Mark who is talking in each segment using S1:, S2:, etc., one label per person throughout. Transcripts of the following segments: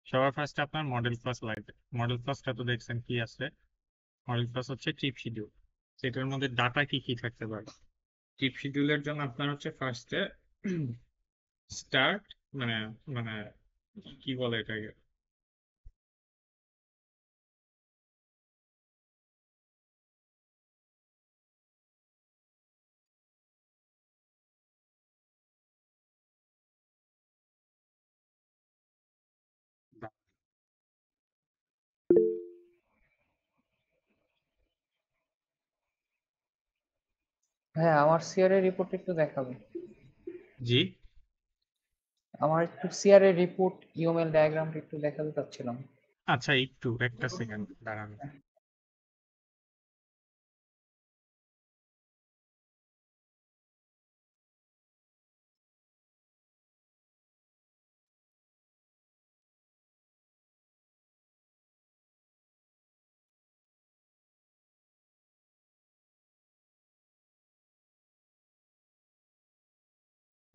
S1: সবার ফার্স্টে আপনার মডেল ক্লাস লাগবে। মডেল ক্লাসটা তো দেখছেন কি আছে। মডেল ক্লাস হচ্ছে ট্রিপ শিডিউল। সেটার মধ্যে ডাটা কি কি থাকতে পারে। ট্রিপ শিডিউলের জন্য আপনার হচ্ছে ফার্স্টে স্টার্ট, মানে মানে কি বলে এটাকে,
S2: হ্যাঁ, আমার সিআরএ রিপোর্ট একটু দেখাবে।
S1: জি।
S2: আমার একটু সিআরএ রিপোর্ট ইউএমএল ডায়াগ্রামটা একটু দেখাতে চাচ্ছিলাম।
S1: আচ্ছা, একটু একটা সেকেন্ড দাঁড়ান।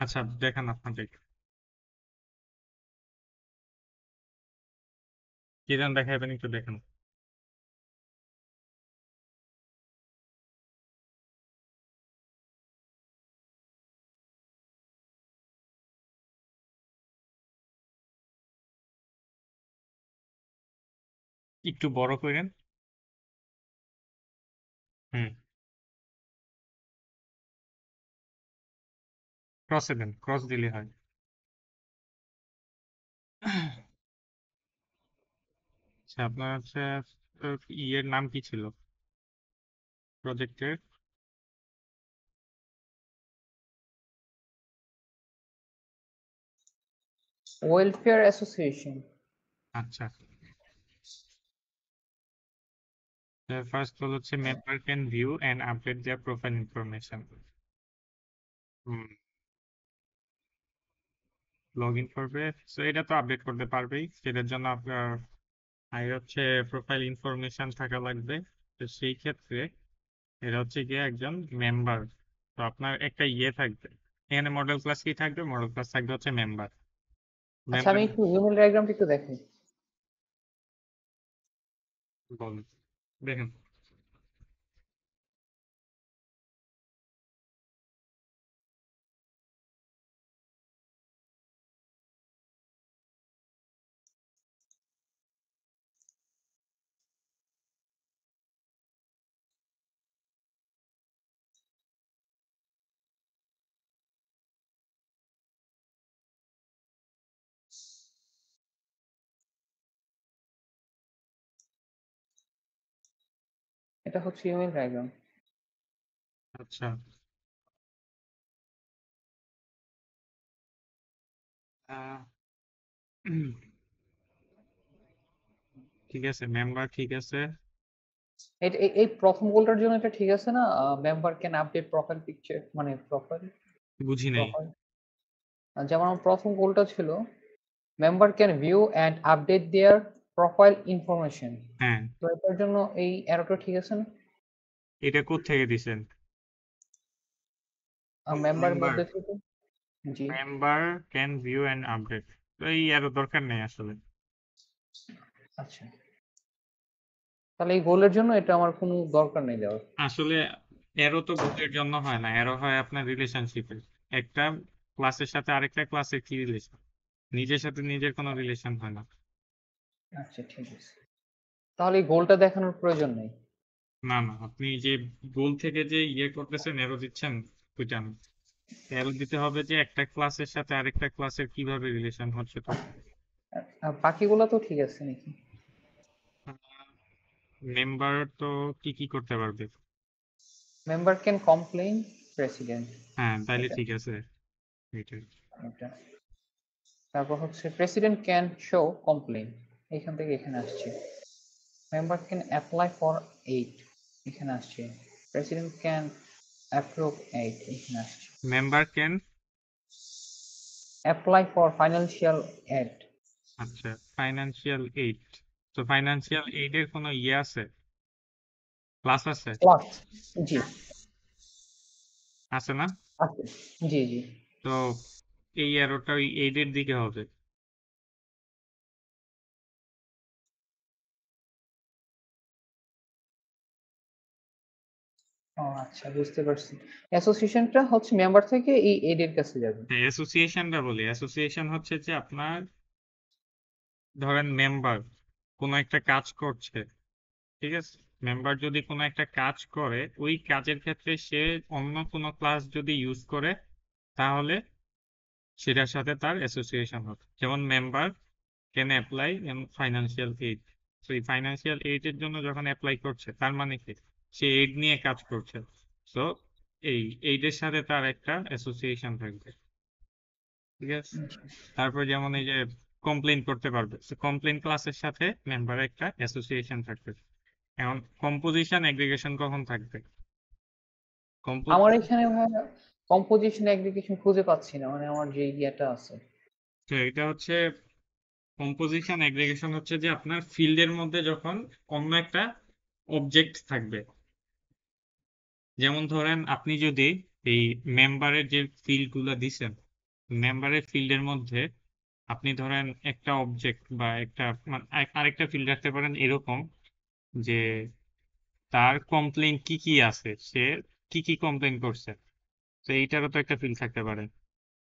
S1: আচ্ছা, দেখান আপনাদের কি যেন দেখাবেন, একটু দেখেন। একটু বড় করেন। হুম। ক্রসে দেন, ক্রস দিলে হয়। আচ্ছা, আপনার হচ্ছে ইয়ের নাম কি ছিল প্রজেক্টের?
S2: Welfare association.
S1: আচ্ছা, ফার্স্ট হচ্ছে member can view and update their profile information. Log in করবে, তো এটা তো আপডেট করতে পারবেই। সেটার জন্য আপনার আগে হচ্ছে প্রোফাইল ইনফরমেশন থাকা লাগবে। তো সেই ক্ষেত্রে এটা হচ্ছে গিয়ে একজন মেম্বার। তো আপনার একটা ইয়ে থাকবে এখানে, মডেল ক্লাস কি থাকবে, মডেল ক্লাস থাকবে হচ্ছে মেম্বার।
S2: আচ্ছা,
S1: মেম্বার
S2: আমি একটু ইউএমএল ডায়াগ্রামটা একটু দেখাই।
S1: বলুন, দেখেন।
S2: এটা হচ্ছে ইউএমএল ডায়াগ্রাম।
S1: আচ্ছা। আহ, ঠিক আছে, মেম্বার ঠিক আছে।
S2: এই প্রথম গোলটার জন্য এটা ঠিক আছে না? Member can update profile picture, মানে প্রোফাইল
S1: বুঝি নাই।
S2: প্রোফাইল যেমন আমার প্রথম গোলটা ছিল member can view and update their profile information.
S1: হ্যাঁ,
S2: তো এটার জন্য এই অ্যারোটা ঠিক আছে না?
S1: এটা কোথা থেকে দিছেন?
S2: মেম্বারের
S1: মেম্বার,
S2: মধ্যে থেকে। জি।
S1: Member can view and update. তো এই আরো দরকার নেই আসলে।
S2: আচ্ছা, তাহলে এই গোলের জন্য এটা আমার কোনো দরকার নেই দেওয়ার।
S1: আসলে এরো তো গ্রুপের জন্য হয় না, এরো হয় আপনার রিলেশনশিপের। একটা ক্লাসের সাথে আরেকটা ক্লাসের কি রিলেশন, নিজের সাথে নিজের কোনো রিলেশন হয় না।
S2: আচ্ছা, ঠিক আছে, তাহলে এই গোলটা দেখানোর প্রয়োজন নেই।
S1: না না, আপনি যে গোল থেকে যে ইয়ে করতেছেন, এরো দিচ্ছেন, ওইটা না। এরো দিতে হবে যে একটা ক্লাসের সাথে আরেকটা ক্লাসের কিভাবে রিলেশন হচ্ছে তখন।
S2: আর বাকিগুলো তো ঠিক আছে নাকি?
S1: মেম্বার তো কি কি করতে পারবে?
S2: Member can complain president.
S1: হ্যাঁ, তাইলে
S2: এটা
S1: ঠিক আছে। এটাই।
S2: এটা তারপর হচ্ছে প্রেসিডেন্ট ক্যান শো কমপ্লেইন, এখান থেকে এখানে আসছে। Member can apply for aid, এখানে আসছে। প্রেসিডেন্ট ক্যান অ্যাপ্রুভ এইড, এখানে আসছে।
S1: Member can,
S2: apply for financial aid.
S1: আচ্ছা, ফাইনান্সিয়াল এইড। তো ফাইনান্সিয়াল এইডের কোনো ইয়ে আছে, ক্লাস আছে?
S2: প্লাস, জি,
S1: আছে না?
S2: আছে, জি জি।
S1: তো এই অ্যারোটা ওই এইডের দিকে হবে।
S2: ও আচ্ছা, বুঝতে পারছি। অ্যাসোসিয়েশনটা হচ্ছে মেম্বার থেকে এই এড এর কাছে যাবে।
S1: অ্যাসোসিয়েশনটা বলি, অ্যাসোসিয়েশন হচ্ছে যে আপনার ধরেন মেম্বার কোনো একটা কাজ করছে, ঠিক আছে? মেম্বার যদি কোনো একটা কাজ করে, ওই কাজের ক্ষেত্রে সে অন্য কোনো ক্লাস যদি ইউজ করে, তাহলে সেটার সাথে তার অ্যাসোসিয়েশন হবে। যেমন member can apply financial aid. তো এই ফাইন্যান্সিয়াল এইড এর জন্য যখন অ্যাপ্লাই করছে, তার মানে কি সে এইড নিয়ে কাজ করছে। তো এই এইডের সাথে তার একটা অ্যাসোসিয়েশন থাকবে, ঠিক আছে? তারপর যেমন এই যে কমপ্লেইন করতে পারবে, কমপ্লেইন ক্লাসের সাথে মেম্বারের একটা অ্যাসোসিয়েশন থাকবে। এখন কম্পোজিশন এগ্রিগেশন কখন থাকবে?
S2: আমার
S1: কম্পোজিশন,
S2: এখানে ভাইয়া কম্পোজিশন এগ্রিগেশন খুঁজে পাচ্ছি না, মানে আমার যে ইয়েটা আছে।
S1: এটা হচ্ছে কম্পোজিশন এগ্রিগেশন হচ্ছে যে আপনার ফিল্ডের মধ্যে যখন অন্য একটা অবজেক্ট থাকবে। যেমন ধরেন আপনি যদি এই মেম্বারের যে ফিল্ড গুলো দিছেন, মেম্বারের ফিল্ডের মধ্যে আপনি ধরেন একটা অবজেক্ট বা একটা মানে আরেকটা ফিল্ড রাখতে পারেন এরকম যে তার কমপ্লেইন কি কি আছে, সে কি কি কমপ্লেইন করছে। তো এইটারও তো একটা ফিল্ড থাকতে পারে।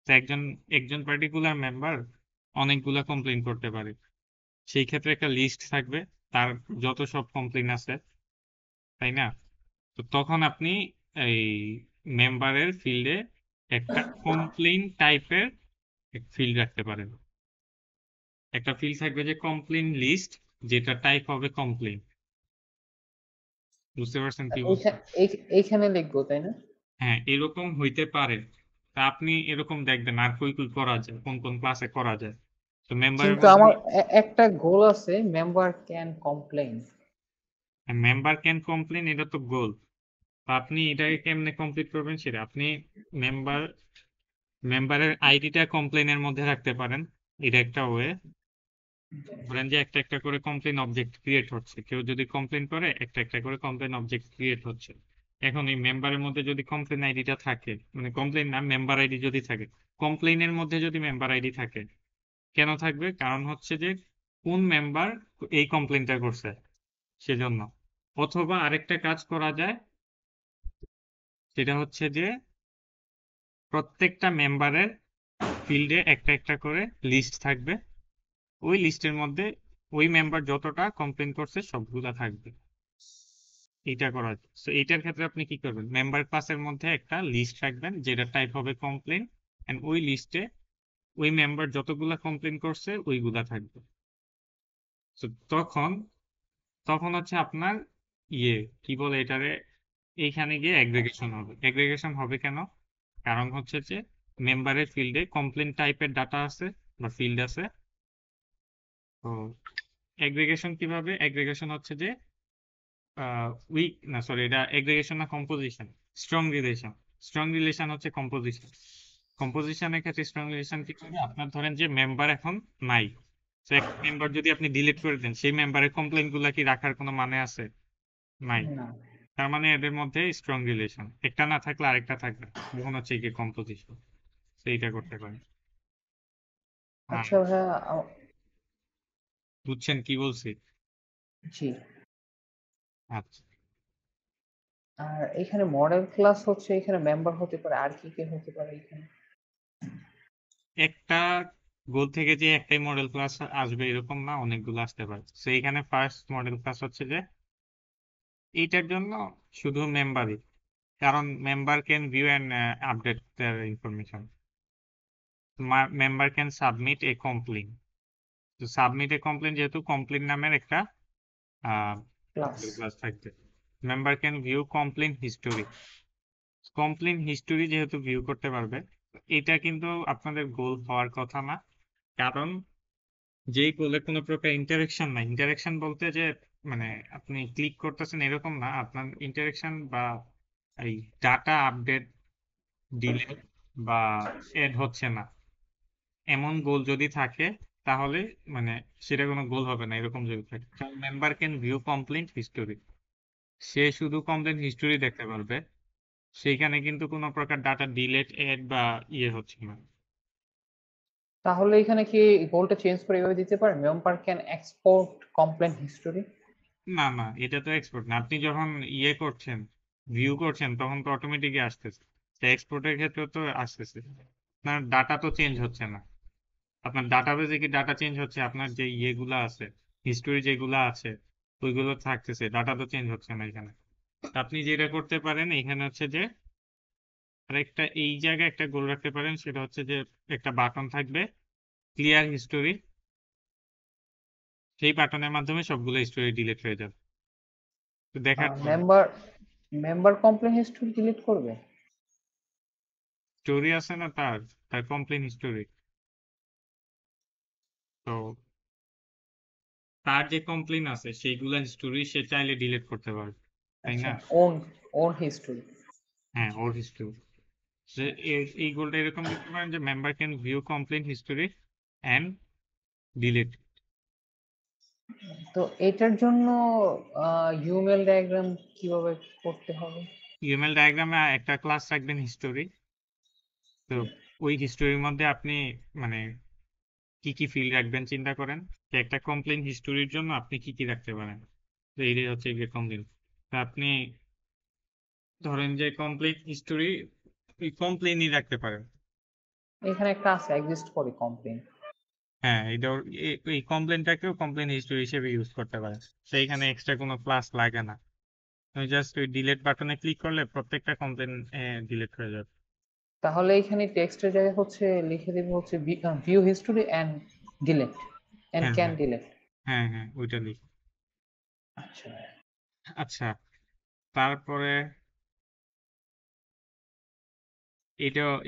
S1: তো একজন একজন পার্টিকুলার মেম্বার অনেকগুলা কমপ্লেইন করতে পারে, সেই ক্ষেত্রে একটা লিস্ট থাকবে তার যত সব কমপ্লেইন আছে, তাই না? তো তখন আপনি এই মেম্বারের ফিল্ডে একটা কমপ্লেইন টাইপের ফিল্ড রাখতে পারেন। একটা ফিল্ড থাকবে যে কমপ্লেইন লিস্ট, যেটা টাইপ হবে কমপ্লেইন। বুঝতে পারছেন কি বলছি?
S2: এইখানে লিখবো তাই না?
S1: হ্যাঁ, এরকম হইতে পারে। তা আপনি এরকম দেখবেন আর কই কই করা যায়, কোন কোন ক্লাসে করা যায়। তো মেম্বারের
S2: কিন্তু
S1: মধ্যে
S2: আমার একটা গোল আছে, member can complain.
S1: Member can complain, এটা তো গোল। তো আপনি এটাকে কেমনে কমপ্লিট করবেন সেটা আপনি মেম্বার মেম্বারের আইডিটা কমপ্লেইনের মধ্যে রাখতে পারেন। এটা একটা ওয়ে। ধরেন যে একটা একটা করে কমপ্লেইন অবজেক্ট ক্রিয়েট হচ্ছে, কেউ যদি কমপ্লেইন করে একটা একটা করে কমপ্লেইন অবজেক্ট ক্রিয়েট হচ্ছে। এখন এই মেম্বারের মধ্যে যদি কমপ্লেইন আইডিটা থাকে, মানে কমপ্লেইন না মেম্বার আইডি যদি থাকে, কমপ্লেইনের মধ্যে যদি মেম্বার আইডি থাকে, কেন থাকবে? কারণ হচ্ছে যে কোন মেম্বার এই কমপ্লেইনটা করছে সেজন্য। অথবা আরেকটা কাজ করা যায়, সেটা হচ্ছে যে প্রত্যেকটা মেম্বারের ফিল্ডে একটা একটা করে লিস্ট থাকবে, ওই লিস্টের মধ্যে ওই মেম্বার যতটা কমপ্লেইন করছে সবগুলা থাকবে। এটা করা যায়। তো এইটার ক্ষেত্রে আপনি কি করবেন, মেম্বার ক্লাসের মধ্যে একটা লিস্ট রাখবেন যেটা টাইপ হবে কমপ্লেইন, এন্ড ওই লিস্টে ওই মেম্বার যতগুলা কমপ্লেইন করছে ওইগুলা থাকবে। তো তখন তখন হচ্ছে আপনার ইয়ে কি বলে এটারে, এইখানে গিয়ে এগ্রিগেশন হবে। এগ্রিগেশন হবে কেন? কারণ হচ্ছে যে মেম্বারের ফিল্ডে কমপ্লেইন টাইপের ডাটা আছে বা ফিল্ড আছে। তো এগ্রিগেশন কিভাবে? এগ্রিগেশন হচ্ছে যে উইক না, সরি, এটা এগ্রিগেশন না composition. Strong relation. Strong relation হচ্ছে কম্পোজিশন। কম্পোজিশনের ক্ষেত্রে স্ট্রং রিলেশন কি করবে? আপনার ধরেন যে মেম্বার এখন নাই, তো একটা মেম্বার যদি আপনি ডিলিট করে দেন, সেই মেম্বারের কমপ্লেইন গুলা কি রাখার কোনো মানে আছে? নাই।
S2: না।
S1: তার মানে এদের মধ্যে স্ট্রং রিলেশন, একটা না থাকলে আরেকটা থাকবে, তখন হচ্ছে কি কম্পোজিশন। সেইটা করতে পারেন। হ্যাঁ,
S2: আচ্ছা ভাইয়া,
S1: বুঝছেন কি বলছি?
S2: জি।
S1: আচ্ছা,
S2: আর এখানে মডেল ক্লাস হচ্ছে, এখানে মেম্বার হতে পারে, আর কি কি হতে পারে এখানে?
S1: একটা গোল থেকে যে একটাই মডেল ক্লাস আসবে এরকম না, অনেকগুলো আসতে পারে। তো এখানে ফার্স্ট মডেল ক্লাস হচ্ছে যে এইটার জন্য শুধু মেম্বারই, কারণ member can view and update their information. Member can submit a complaint. তো সাবমিট এ কমপ্লেন, যেহেতু কমপ্লেন নামের একটা
S2: ক্লাস।
S1: ক্লাস থাকবে। Member can view complaint history. Complaint history যেহেতু ভিউ করতে পারবে, এটা কিন্তু আপনাদের গোল হওয়ার কথা না। কারণ যেই গোলে কোনো প্রকার ইন্টারেকশন নাই, ইন্টারেকশন বলতে যে মানে আপনি ক্লিক করতেছেন এরকম না, আপনার ইন্টারেকশন বা এই ডাটা আপডেট, ডিলিট বা এড হচ্ছে না, এমন গোল যদি থাকে, তাহলে মানে সেটা কোনো গোল হবে না। এরকম যদি থাকে, member can view complain history, সে শুধু কমপ্লেইন হিস্টোরি দেখতে পারবে, সেইখানে কিন্তু কোনো প্রকার ডাটা ডিলিট এড বা ইয়ে হচ্ছে না।
S2: তাহলে এখানে কি গোলটা চেঞ্জ করে এভাবে দিতে পারে, member can export complain history?
S1: না না, এটা তো এক্সপোর্ট না। আপনি যখন ইয়ে করছেন, ভিউ করছেন তখন তো অটোমেটিকই আসতেছে। এক্সপোর্টের ক্ষেত্রে তো আসতেছে, আপনার ডাটা তো চেঞ্জ হচ্ছে না। আপনার ডাটাবেজে কি ডাটা চেঞ্জ হচ্ছে? আপনার যে ইয়েগুলো আছে, হিস্টোরি যেগুলো আছে ওইগুলো থাকতেছে, ডাটা তো চেঞ্জ হচ্ছে না এখানে। তা আপনি যেটা করতে পারেন এখানে হচ্ছে যে আরেকটা এই জায়গায় একটা গোল রাখতে পারেন, সেটা হচ্ছে যে একটা বাটন থাকবে ক্লিয়ার হিস্টোরি, সেই বাটনের মাধ্যমে সবগুলো হিস্টোরি ডিলিট হয়ে যাবে। তো দেখার পর
S2: member member complain history delete করবে?
S1: স্টোরি আছে না তার, তার কমপ্লেন হিস্টোরি, তো তার যে কমপ্লেন আছে সেইগুলা হিস্টোরি সে চাইলে ডিলিট করতে পারবে, তাই
S2: আচ্ছা,
S1: না?
S2: Own own history.
S1: হ্যাঁ, ওর হিস্টোরি। এই গোলটা এরকম দিতে পারেন যে member can view complaint history and delete.
S2: তো এটার জন্য ইউএমএল ডায়াগ্রাম কিভাবে করতে হবে?
S1: ইউএমএল ডায়াগ্রামে একটা ক্লাস রাখবেন হিস্টোরি, তো ওই হিস্টোরির মধ্যে আপনি মানে কি কি ফিল্ড রাখবেন চিন্তা করেন, যে একটা কমপ্লেন হিস্টোরির জন্য আপনি কি কি রাখতে পারেন। তো এইটাই হচ্ছে গিয়ে কমপ্লেন। আপনি ধরেন যে কমপ্লেন হিস্টোরি, ওই কমপ্লেনই রাখতে পারেন।
S2: এখানে একটা আছে এক্সিস্ট করে কমপ্লেন।
S1: হ্যাঁ, এটা এই কমপ্লেনটাকেও কমপ্লেন হিস্টোরি হিসেবে ইউজ করতে পারেন। সেইখানে এক্সট্রা কোনো ক্লাস লাগে না, তুমি জাস্ট ওই ডিলিট বাটনে ক্লিক করলে প্রত্যেকটা কমপ্লেন ডিলিট হয়ে যাবে।
S2: তাহলে এখানে টেক্সটের জায়গায় হচ্ছে লিখে দিব হচ্ছে view history and delete and
S1: হ্যাঁ
S2: ক্যান
S1: হ্যাঁ
S2: ডিলিট।
S1: হ্যাঁ হ্যাঁ, ওইটা লিখ।
S2: আচ্ছা।
S1: আচ্ছা, তারপরে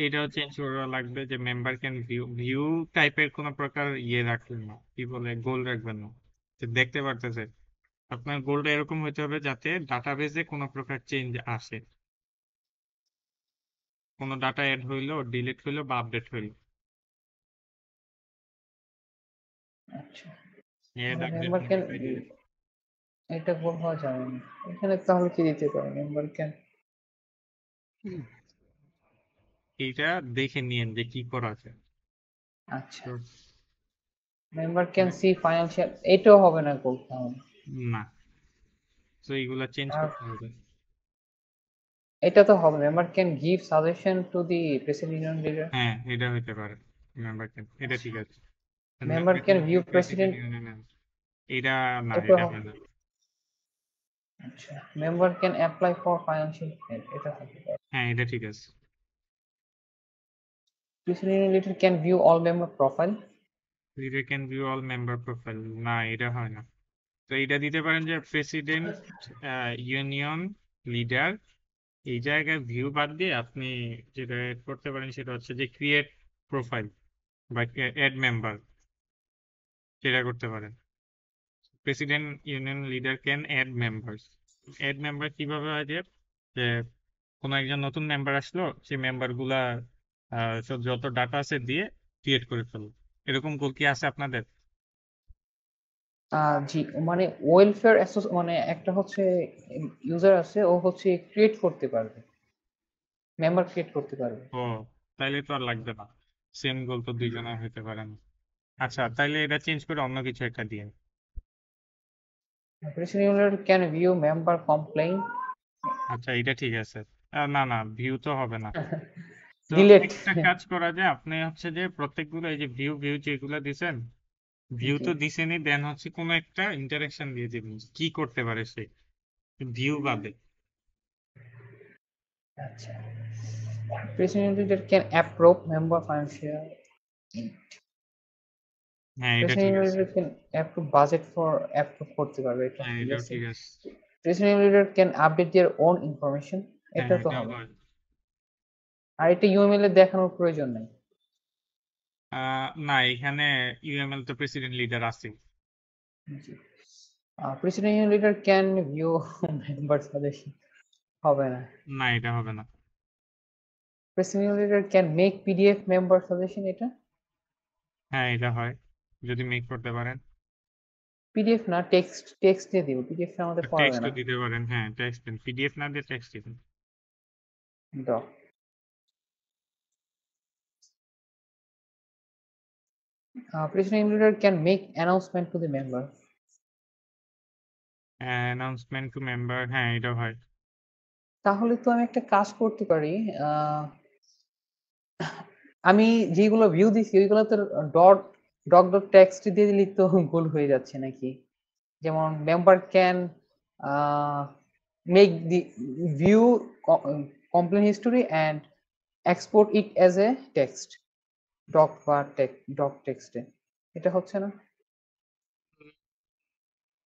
S1: এটাও চেঞ্জ করা লাগবে যে মেম্বার ক্যান ভিউ ভিউ টাইপের কোন প্রকার ইয়ে রাখবেন না, কি বলে গোল রাখবেন না, যে দেখতে পারতেছে। আপনার গোলটা এরকম হতে হবে যাতে ডাটাবেজে কোনো প্রকার চেঞ্জ আসে, কোনো ডাটা অ্যাড হইলো, ডিলিট হইলো বা আপডেট হইলো,
S2: আচ্ছা,
S1: অ্যাড
S2: তাহলে
S1: update
S2: member can,
S1: modify delete.
S2: এটা বলা যাবে না। এখানে তাহলে কি দিতে পারি? মেম্বার ক্যান,
S1: এইটা দেখে নিয়েন যে কি করা যায়।
S2: আচ্ছা,
S1: তো,
S2: মেম্বার ক্যান সি ফাইন্যান্সিয়াল, এটাও হবে না বলতে হবে।
S1: না, তো এইগুলা চেঞ্জ
S2: আর
S1: করতে হবে।
S2: এটা তো হবে, member can give suggestion to the president union leader.
S1: হ্যাঁ, এটা হইতে পারে মেম্বার ক্যান, এটা
S2: আচ্ছা,
S1: ঠিক আছে।
S2: Member
S1: member
S2: can
S1: can view
S2: view
S1: president
S2: president,
S1: union, এটা না,
S2: এটা
S1: এটা
S2: হবে।
S1: হয় না।
S2: আচ্ছা, member can apply for financial help, এটা হবে।
S1: হ্যাঁ, এটা ঠিক আছে।
S2: President union leader can view all member profile.
S1: Reader can view all member profile, না এটা হয় না। তো এটা দিতে পারেন যে প্রেসিডেন্ট ইউনিয়ন লিডার, এই জায়গায় ভিউ বাদ দিয়ে আপনি যেটা add করতে পারেন সেটা হচ্ছে যে ক্রিয়েট প্রোফাইল বা অ্যাড মেম্বার, সেটা করতে পারেন। President union leader can add members. Add member কিভাবে হয় যে যে কোনো একজন নতুন মেম্বার আসলো, সেই মেম্বার গুলা সব যত ডাটা আছে দিয়ে ক্রিয়েট করে ফেললো, এরকম গোল কি আছে আপনাদের?
S2: জি, মানে ওয়েলফেয়ার মানে একটা হচ্ছে ইউজার আছে, ও হচ্ছে ক্রিয়েট করতে পারবে, মেম্বার ক্রিয়েট করতে পারবে।
S1: ও, তাইলে তো আর লাগবে না, সেম গোল তো দুইজনের হইতে পারে না। আচ্ছা, তাইলে এটা চেঞ্জ করে অন্য কিছু একটা দিয়ে।
S2: President union can view member complain.
S1: আচ্ছা, এটা ঠিক আছে। না না, ভিউ তো হবে না। তো
S2: ডিলেট।
S1: একটা কাজ করা যায়, আপনি হচ্ছে যে প্রত্যেকগুলো এই যে ভিউ ভিউ যেগুলো দিছেন, ভিউ
S2: জি,
S1: তো দিছেনই, দেন হচ্ছে কোনো একটা ইন্টারাকশন দিয়ে দিবেন কি করতে পারে সে, ভিউ বাদে।
S2: আচ্ছা, president leader can approve member financial,
S1: হ্যাঁ, এটা ঠিক
S2: প্রেসিডেন্ট
S1: আছে।
S2: Leader can approve budget for approve করতে পারবে, এটা
S1: হ্যাঁ,
S2: ঠিক
S1: এটাও
S2: আছে।
S1: ঠিক আছে।
S2: President leader can update their own information,
S1: হ্যাঁ,
S2: এটা তো
S1: এটাও
S2: হবে।
S1: হয়।
S2: আর এটা ইউএমএল এ দেখানোর প্রয়োজন নেই।
S1: না, এখানে ইউএমএল তো প্রেসিডেন্ট লিডার আছে।
S2: জি, president leader can view member suggestion, হবে না।
S1: না, এটা হবে না।
S2: President leader can make PDF member suggestion, এটা
S1: হ্যাঁ, এটা হয় যদি মেক করতে পারেন।
S2: পিডিএফ না, টেক্সট, টেক্সট দিয়ে দিব, পিডিএফ আমাদের পড়াবে
S1: টেক্সটও
S2: না।
S1: দিতে পারেন, হ্যাঁ টেক্সট দিন, পিডিএফ না দিয়ে টেক্সট দিবেন।
S2: দাও। President leader can make announcement to the member.
S1: Announcement to member, হ্যাঁ এটা হয়।
S2: তাহলে তো আমি একটা কাজ করতে পারি। আমি যেগুলো ভিউ দিছি ওইগুলোতে ডট ডট ডট টেক্সট দিয়ে দিলেই তো ভুল হয়ে যাচ্ছে নাকি? যেমন member can make the view complaint history and export it as a text doc বা ডক টেক্সটে। এটা হচ্ছে না?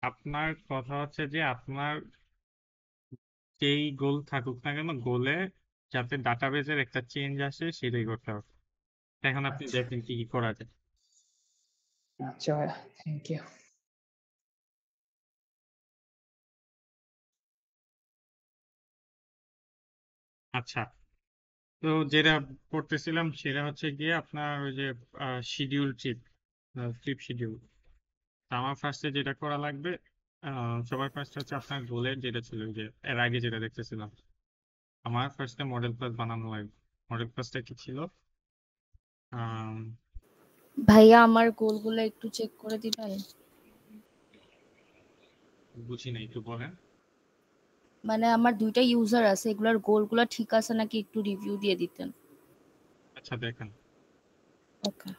S1: আপনার কথা হচ্ছে যে আপনার যেই গোল থাকুক না কেন, গোলে যাতে ডাটাবেজের একটা চেঞ্জ আসে সেটাই করতে হবে। এখন আপনি
S2: আচ্ছা
S1: দেখেন কি কি করা যায়।
S2: আচ্ছা ভাইয়া, থ্যাংক ইউ।
S1: আচ্ছা, তো যেটা করতেছিলাম সেটা হচ্ছে গিয়ে আপনার ওই যে শিডিউল ট্রিপ শিডিউল। আমার ফার্স্টে যেটা করা লাগবে, সবার ফার্স্ট হচ্ছে আপনার গোলের যেটা ছিল ওই যে এর আগে যেটা দেখতেছিলাম, আমার ফার্স্টে মডেল ক্লাস বানানো লাগবে। মডেল ক্লাসটা কি ছিল? আম,
S3: ভাইয়া আমার গোলগুলো একটু চেক করে দিবেন।
S1: বুঝি নাই, একটু বলেন।
S3: মানে আমার 2টা ইউজার আছে, এগুলার গোলগুলো ঠিক আছে নাকি একটু রিভিউ দিয়ে দিতেন।
S1: আচ্ছা দেখেন,
S3: ওকে।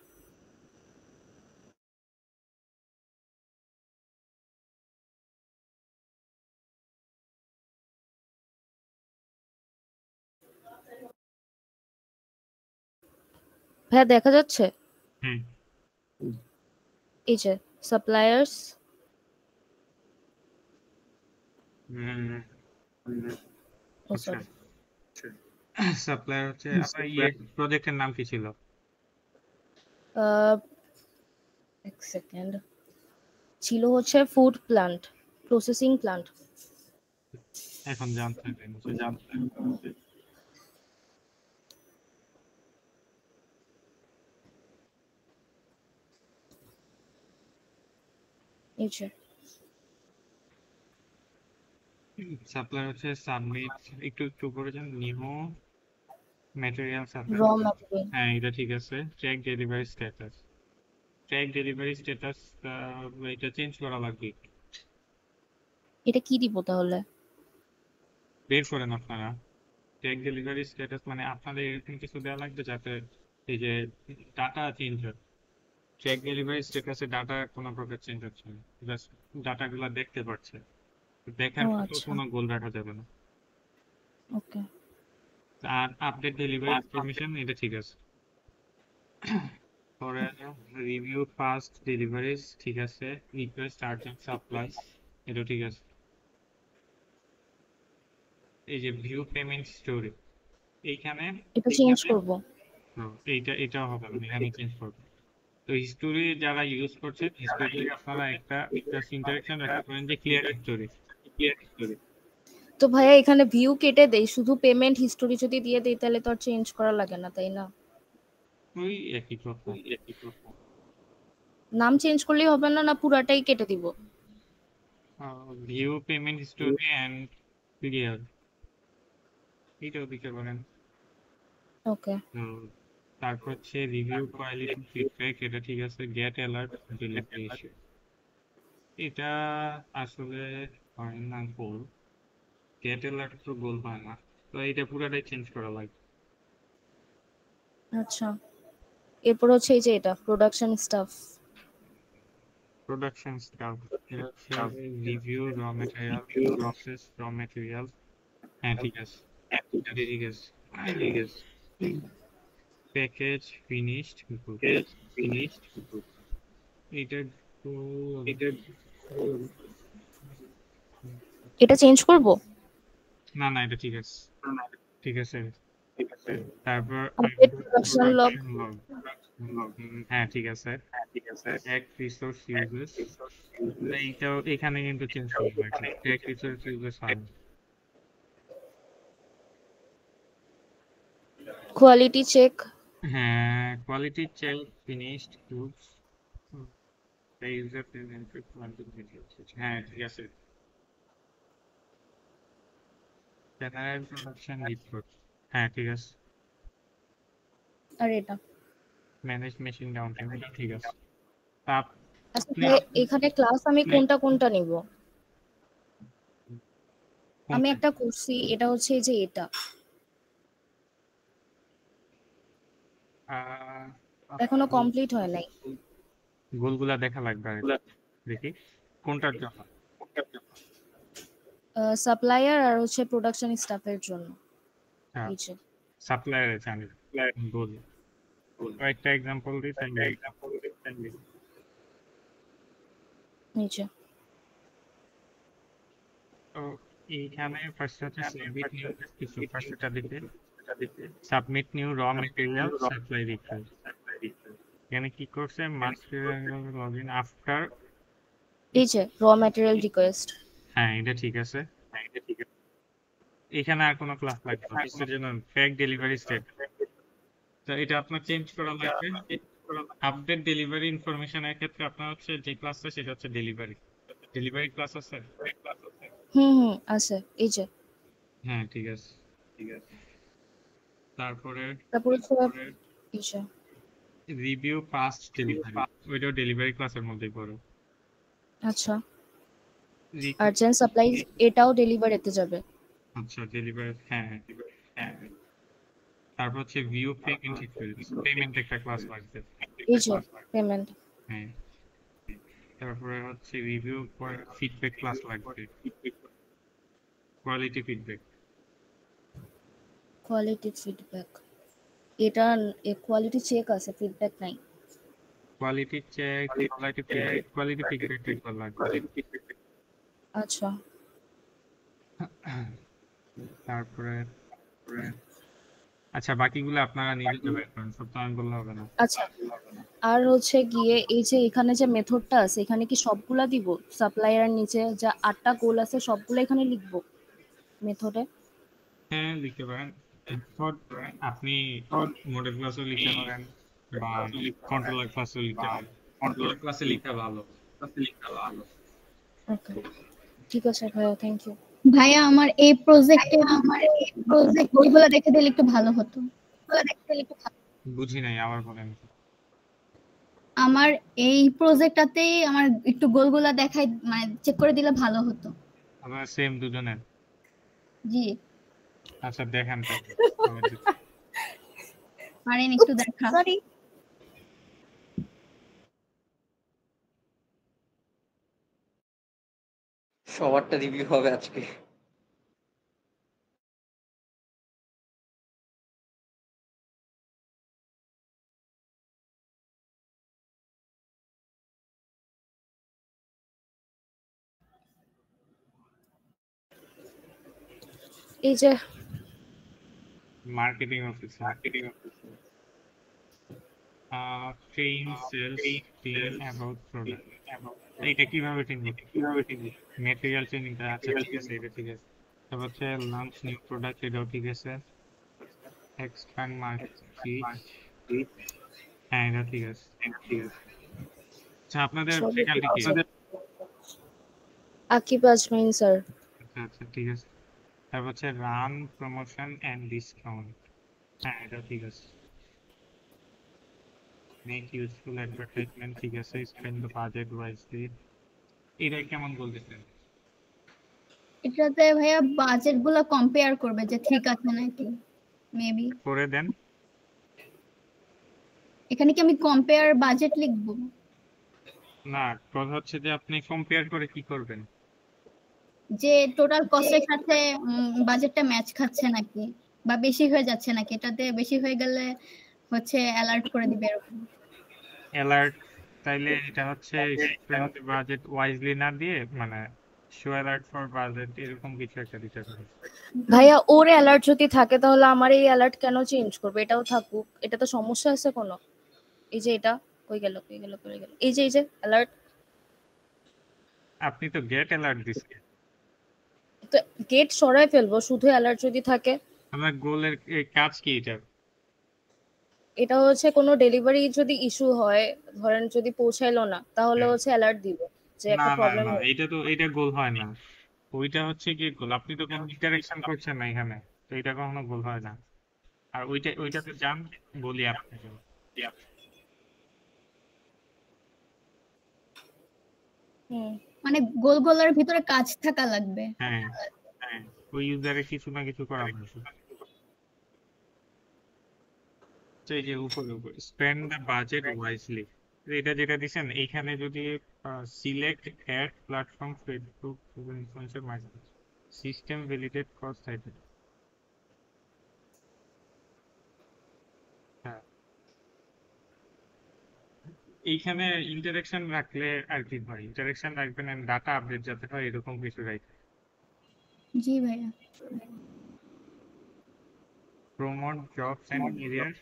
S3: ভাইয়া দেখা যাচ্ছে?
S1: হুম
S3: এই যে সাপ্লায়ার্স।
S1: হুম,
S3: ও
S1: আচ্ছা,
S3: সরি।
S1: সাপ্লায়ার হচ্ছে আপনার ইয়ে প্রজেক্টের নাম কি ছিল?
S3: এক সেকেন্ড। ছিল হচ্ছে ফুড প্লান্ট, প্রসেসিং প্লান্ট।
S1: এখন জানতে পেরেছি।
S3: এই যে
S1: সাপ্লায়ার হচ্ছে সাবমিট, একটু একটু করে যান, নিউ ম্যাটেরিয়াল
S3: র
S1: সাপ্লাই।
S3: ম্যাটেরিয়াল।
S1: হ্যাঁ, এটা ঠিক আছে। Track delivery status, track delivery status এটা চেঞ্জ করা লাগবে।
S3: এটা কি দিব তাহলে?
S1: বের করেন আপনারা। ট্র্যাক ডেলিভারি স্ট্যাটাস মানে আপনাদের এরকম কিছু দেওয়া লাগবে যাতে এই যে ডাটা চেঞ্জ হয়। ট্র্যাক ডেলিভারি স্ট্যাটাসে ডাটা কোনো প্রকার চেঞ্জ হচ্ছে না, জাস্ট ডাটাগুলো দেখতে পাচ্ছে,
S3: ও
S1: দেখার মতো
S3: আচ্ছা,
S1: কোনো গোল রাখা যাবে না।
S3: ওকে।
S1: আর আপডেট ডেলিভারি ইনফরমেশন এটা ঠিক আছে। পরে রিভিউ ফাস্ট ডেলিভারিজ ঠিক আছে, রিকোয়েস্ট আর্জেন্ট সাপ্লাইস এটা ঠিক আছে। এই যে ভিউ পেমেন্ট স্টোরি, এইখানে
S3: এটা চেঞ্জ করব।
S1: এটাও হবে না, এখানে চেঞ্জ করবো। তো হিস্টোরি যারা ইউজ করছেন, হিস্টোরি আপনারা একটা জাস্ট ইন্টারেকশন রাখতে পারেন যে ক্লিয়ার হিস্টোরি।
S3: তো ভাইয়া এখানে ভিউ কেটে দেই, শুধু পেমেন্ট হিস্টোরি যদি দিয়ে দেই তাহলে তো আর চেঞ্জ করা লাগে না, তাই না?
S1: ওই একই কথা।
S3: নাম চেঞ্জ করলেই হবে না, না পুরাটাই কেটে দিব?
S1: View payment history and clear, এটাও দিতে পারেন।
S3: ওকে।
S1: তো তারপর হচ্ছে রিভিউ কোয়ালিটি ফিডব্যাক এটা ঠিক আছে, গেট অ্যালার্ট ডেলিভারি ইস্যু এটা আসলে হয় না গোল, গেট অ্যালার্ট তো গোল হয় না, তো এটা পুরোটাই চেঞ্জ করা লাগবে।
S3: আচ্ছা, এরপর হচ্ছে এই যে এটা প্রোডাকশন স্টাফ।
S1: প্রোডাকশন স্টাফ এটা হচ্ছে রিভিউ র ম্যাটেরিয়াল প্রসেস র ম্যাটেরিয়াল, হ্যাঁ ঠিক আছে, এটা ঠিক আছে। প্যাকেজ ফিনিশড গুড, এটা তো
S3: এটা চেঞ্জ করব?
S1: না না এটা ঠিক আছে, ঠিক আছে। তারপর
S3: update production log.
S1: Production log, হ্যাঁ ঠিক আছে। এক রিসোর্স ইউজেস, এইটাও এখানে কিন্তু চেঞ্জ করা লাগবে, এক রিসোর্স ইউজেস হয় না।
S3: Quality check.
S1: হ্যাঁ, quality check finished goods, user payment হ্যাঁ ঠিক আছে। জেনারেল প্রোডাকশন রিপোর্ট, হ্যাঁ ঠিক আছে।
S3: আর এটা।
S1: ম্যানেজ মেশিন ডাউন টাইম, ঠিক আছে। তা
S3: আচ্ছা
S1: আপনি
S3: ভাই, এখানে ক্লাস আমি কোনটা কোনটা নিব? আমি
S1: কোনটা?
S3: একটা করছি, এটা হচ্ছে এই যে এটা
S1: আহ,
S3: এখনো
S1: গোল
S3: কমপ্লিট হয় নাই।
S1: গোলগুলা দেখা লাগবে আর একটু। দেখি কোনটার জন্য।
S3: সাপ্লায়ার আর হচ্ছে প্রোডাকশন স্টাফের জন্য।
S1: হ্যাঁ,
S3: এই যে
S1: সাপ্লায়ারের জানি গোল। কয়েকটা এক্সাম্পল দিই তাই নিয়ে।
S3: এই যে
S1: তো এইখানে ফার্স্ট হচ্ছে সাবমিট নিউ কিছু ফার্স্টটা দিতে সাবমিট নিউ র মেটেরিয়াল সাপ্লাই রিকোয়েস্ট। এখানে কি করছে মাস্ট লগ ইন আফটার।
S3: এই যে র ম্যাটেরিয়াল রিকোয়েস্ট।
S1: হ্যাঁ এটা ঠিক আছে। এখানে আর কোনো ক্লাস লাগবে না, কিসের জন্য ফেক ডেলিভারি স্টেট। তো এটা আপনার চেঞ্জ করা লাগবে। আপডেট ডেলিভারি ইনফরমেশনের ক্ষেত্রে আপনার হচ্ছে যে ক্লাসটা সেটা হচ্ছে ডেলিভারি ডেলিভারি ক্লাস আছে।
S3: আছে এই যে।
S1: হ্যাঁ ঠিক আছে। তারপরে
S3: তারপর হচ্ছে এই যে
S1: রিভিউ পাস্ট ডেলিভারি, ওইটাও ডেলিভারি ক্লাসের মধ্যেই পড়ে।
S3: আচ্ছা, আর্জেন্ট সাপ্লাই এটাও ডেলিভারিতে যাবে।
S1: আচ্ছা ডেলিভারি, হ্যাঁ হ্যাঁ। তারপর হচ্ছে ভিউ পেমেন্ট ডিটেইলস, পেমেন্ট একটা ক্লাস লাগবে।
S3: এই যে পেমেন্ট।
S1: হ্যাঁ। তারপরে হচ্ছে রিভিউ ফিডব্যাক ক্লাস লাগবে, কোয়ালিটি ফিডব্যাক।
S3: কোয়ালিটি ফিডব্যাক, এটা কোয়ালিটি চেক আছে, ফিডব্যাক নাই।
S1: কোয়ালিটি চেক, কোয়ালিটি ফিডব্যাক একবার লাগবে।
S3: আচ্ছা
S1: তারপরে আচ্ছা বাকিগুলো আপনারা নিজে বের করেন, সব তো আমি বললে হবে না।
S3: আচ্ছা, আর হচ্ছে গিয়ে এই যে এখানে যে মেথডটা আছে এখানে কি সবগুলা দিব? সাপ্লায়ার নিচে যা 8টা গোল আছে সবগুলো এখানে লিখবো মেথডে?
S1: হ্যাঁ লিখতে পারেন। মেথড আপনি মডেল ক্লাসও লিখতে পারেন বা কন্ট্রোলার ক্লাসও লিখতে পারেন। কন্ট্রোলার ক্লাসে লিখা ভালো।
S3: ওকে, ঠিক আছে ভাইয়া, থ্যাংক ইউ।
S4: ভাইয়া আমার এই প্রজেক্টে গোলগুলো দেখে দিলে একটু ভালো হতো।
S1: বুঝি নাই, আবার বলেন।
S4: আমার এই প্রজেক্টটাতেই আমার একটু গোলগুলা দেখাই, মানে চেক করে দিলে ভালো হতো।
S1: আপনারা সেম দুজনের?
S4: জি
S1: আচ্ছা দেখেন তাহলে।
S4: পারেন একটু দেখা।
S3: সরি।
S5: সবারটা রিভিউ হবে আজকে।
S3: এই যে
S1: marketing officer, train sales team about product. এইটা কিভাবে চিনব? ম্যাটেরিয়াল ট্রেনিংটা, আচ্ছা ঠিক আছে এটা ঠিক আছে। তারপর হচ্ছে লঞ্চ নিউ প্রোডাক্ট, এটাও ঠিক আছে। এক্সপ্যান্ড মার্কেট রিচ, হ্যাঁ এটা ঠিক আছে। আচ্ছা আপনাদের ফ্যাকাল্টি কি?
S3: আকিব আজমাইন স্যার।
S1: আচ্ছা আচ্ছা ঠিক আছে। তারপর হচ্ছে রান প্রমোশন এন্ড ডিসকাউন্ট, হ্যাঁ এটা ঠিক আছে। মেক ইউজফুল অ্যাডভার্টাইজমেন্ট, ঠিক আছে। স্পেন্ড দ্য বাজেট ওয়াইজলি, এটা কেমন বলতেছেন?
S4: এটাতে ভাইয়া বাজেট গুলা কম্পেয়ার করবে যে ঠিক আছে নাকি, মেবি।
S1: করে দেন।
S4: এখানে কি আমি কম্পেয়ার বাজেট লিখবো?
S1: না, কথা হচ্ছে যে আপনি কম্পেয়ার করে কি করবেন?
S4: যে টোটাল কস্টের সাথে বাজেটটা ম্যাচ খাচ্ছে নাকি, বা বেশি হয়ে যাচ্ছে নাকি। এটাতে বেশি হয়ে গেলে হচ্ছে অ্যালার্ট করে দিবে এরকম।
S1: অ্যালার্ট, তাইলে এটা হচ্ছে স্পেন্ড বাজেট ওয়াইজলি না দিয়ে মানে শো অ্যালার্ট ফর বাজেট এরকম কিছু একটা দিতে পারে।
S3: ভাইয়া ওর অ্যালার্ট যদি থাকে তাহলে আমার এই অ্যালার্ট কেন চেঞ্জ করবে? এটাও থাকুক, এটা তো সমস্যা আছে কোনো? এই যে এটা কই গেল এই যে অ্যালার্ট,
S1: আপনি তো গেট অ্যালার্ট দিচ্ছেন।
S3: তো গেট সরাই ফেলবো, শুধু অ্যালার্ট যদি থাকে।
S1: আমার গোলের এই কাজ কি এটা?
S3: এটা হচ্ছে কোনো ডেলিভারি যদি ইস্যু হয়, ধরেন যদি পৌঁছাইলো না, তাহলে হচ্ছে অ্যালার্ট দিব যে
S1: না
S3: একটা
S1: না
S3: প্রবলেম
S1: না,
S3: হয়েছে।
S1: এটা তো এটা গোল হয় না। ওইটা হচ্ছে কি গোল, আপনি তো কোনো ইন্টারেকশন করছেন না এখানে, তো এটা কখনো গোল হয় না। আর ওইটাতে যান, বলি আপনাকে।
S3: হুম,
S4: মানে গোলগুলোর ভিতরে কাজ থাকা লাগবে।
S1: হ্যাঁ ওই ইউজারে কিছু না কিছু করা হয়েছে। তো এই যে উপরে উপরে স্পেন্ড দ্য বাজেট ওয়াইজলি, এটা যেটা দিচ্ছেন এইখানে যদি select ad platform Facebook influencer marketing system validate cost item. হ্যাঁ, এইখানে ইন্টারেকশন রাখলে আর কি হয়, ইন্টারেকশন রাখবেন এন্ড ডাটা আপডেট যাতে হয় এরকম কিছু রাখবেন।
S4: জি ভাইয়া।
S1: প্রমোট জবস এন্ড এরিয়ার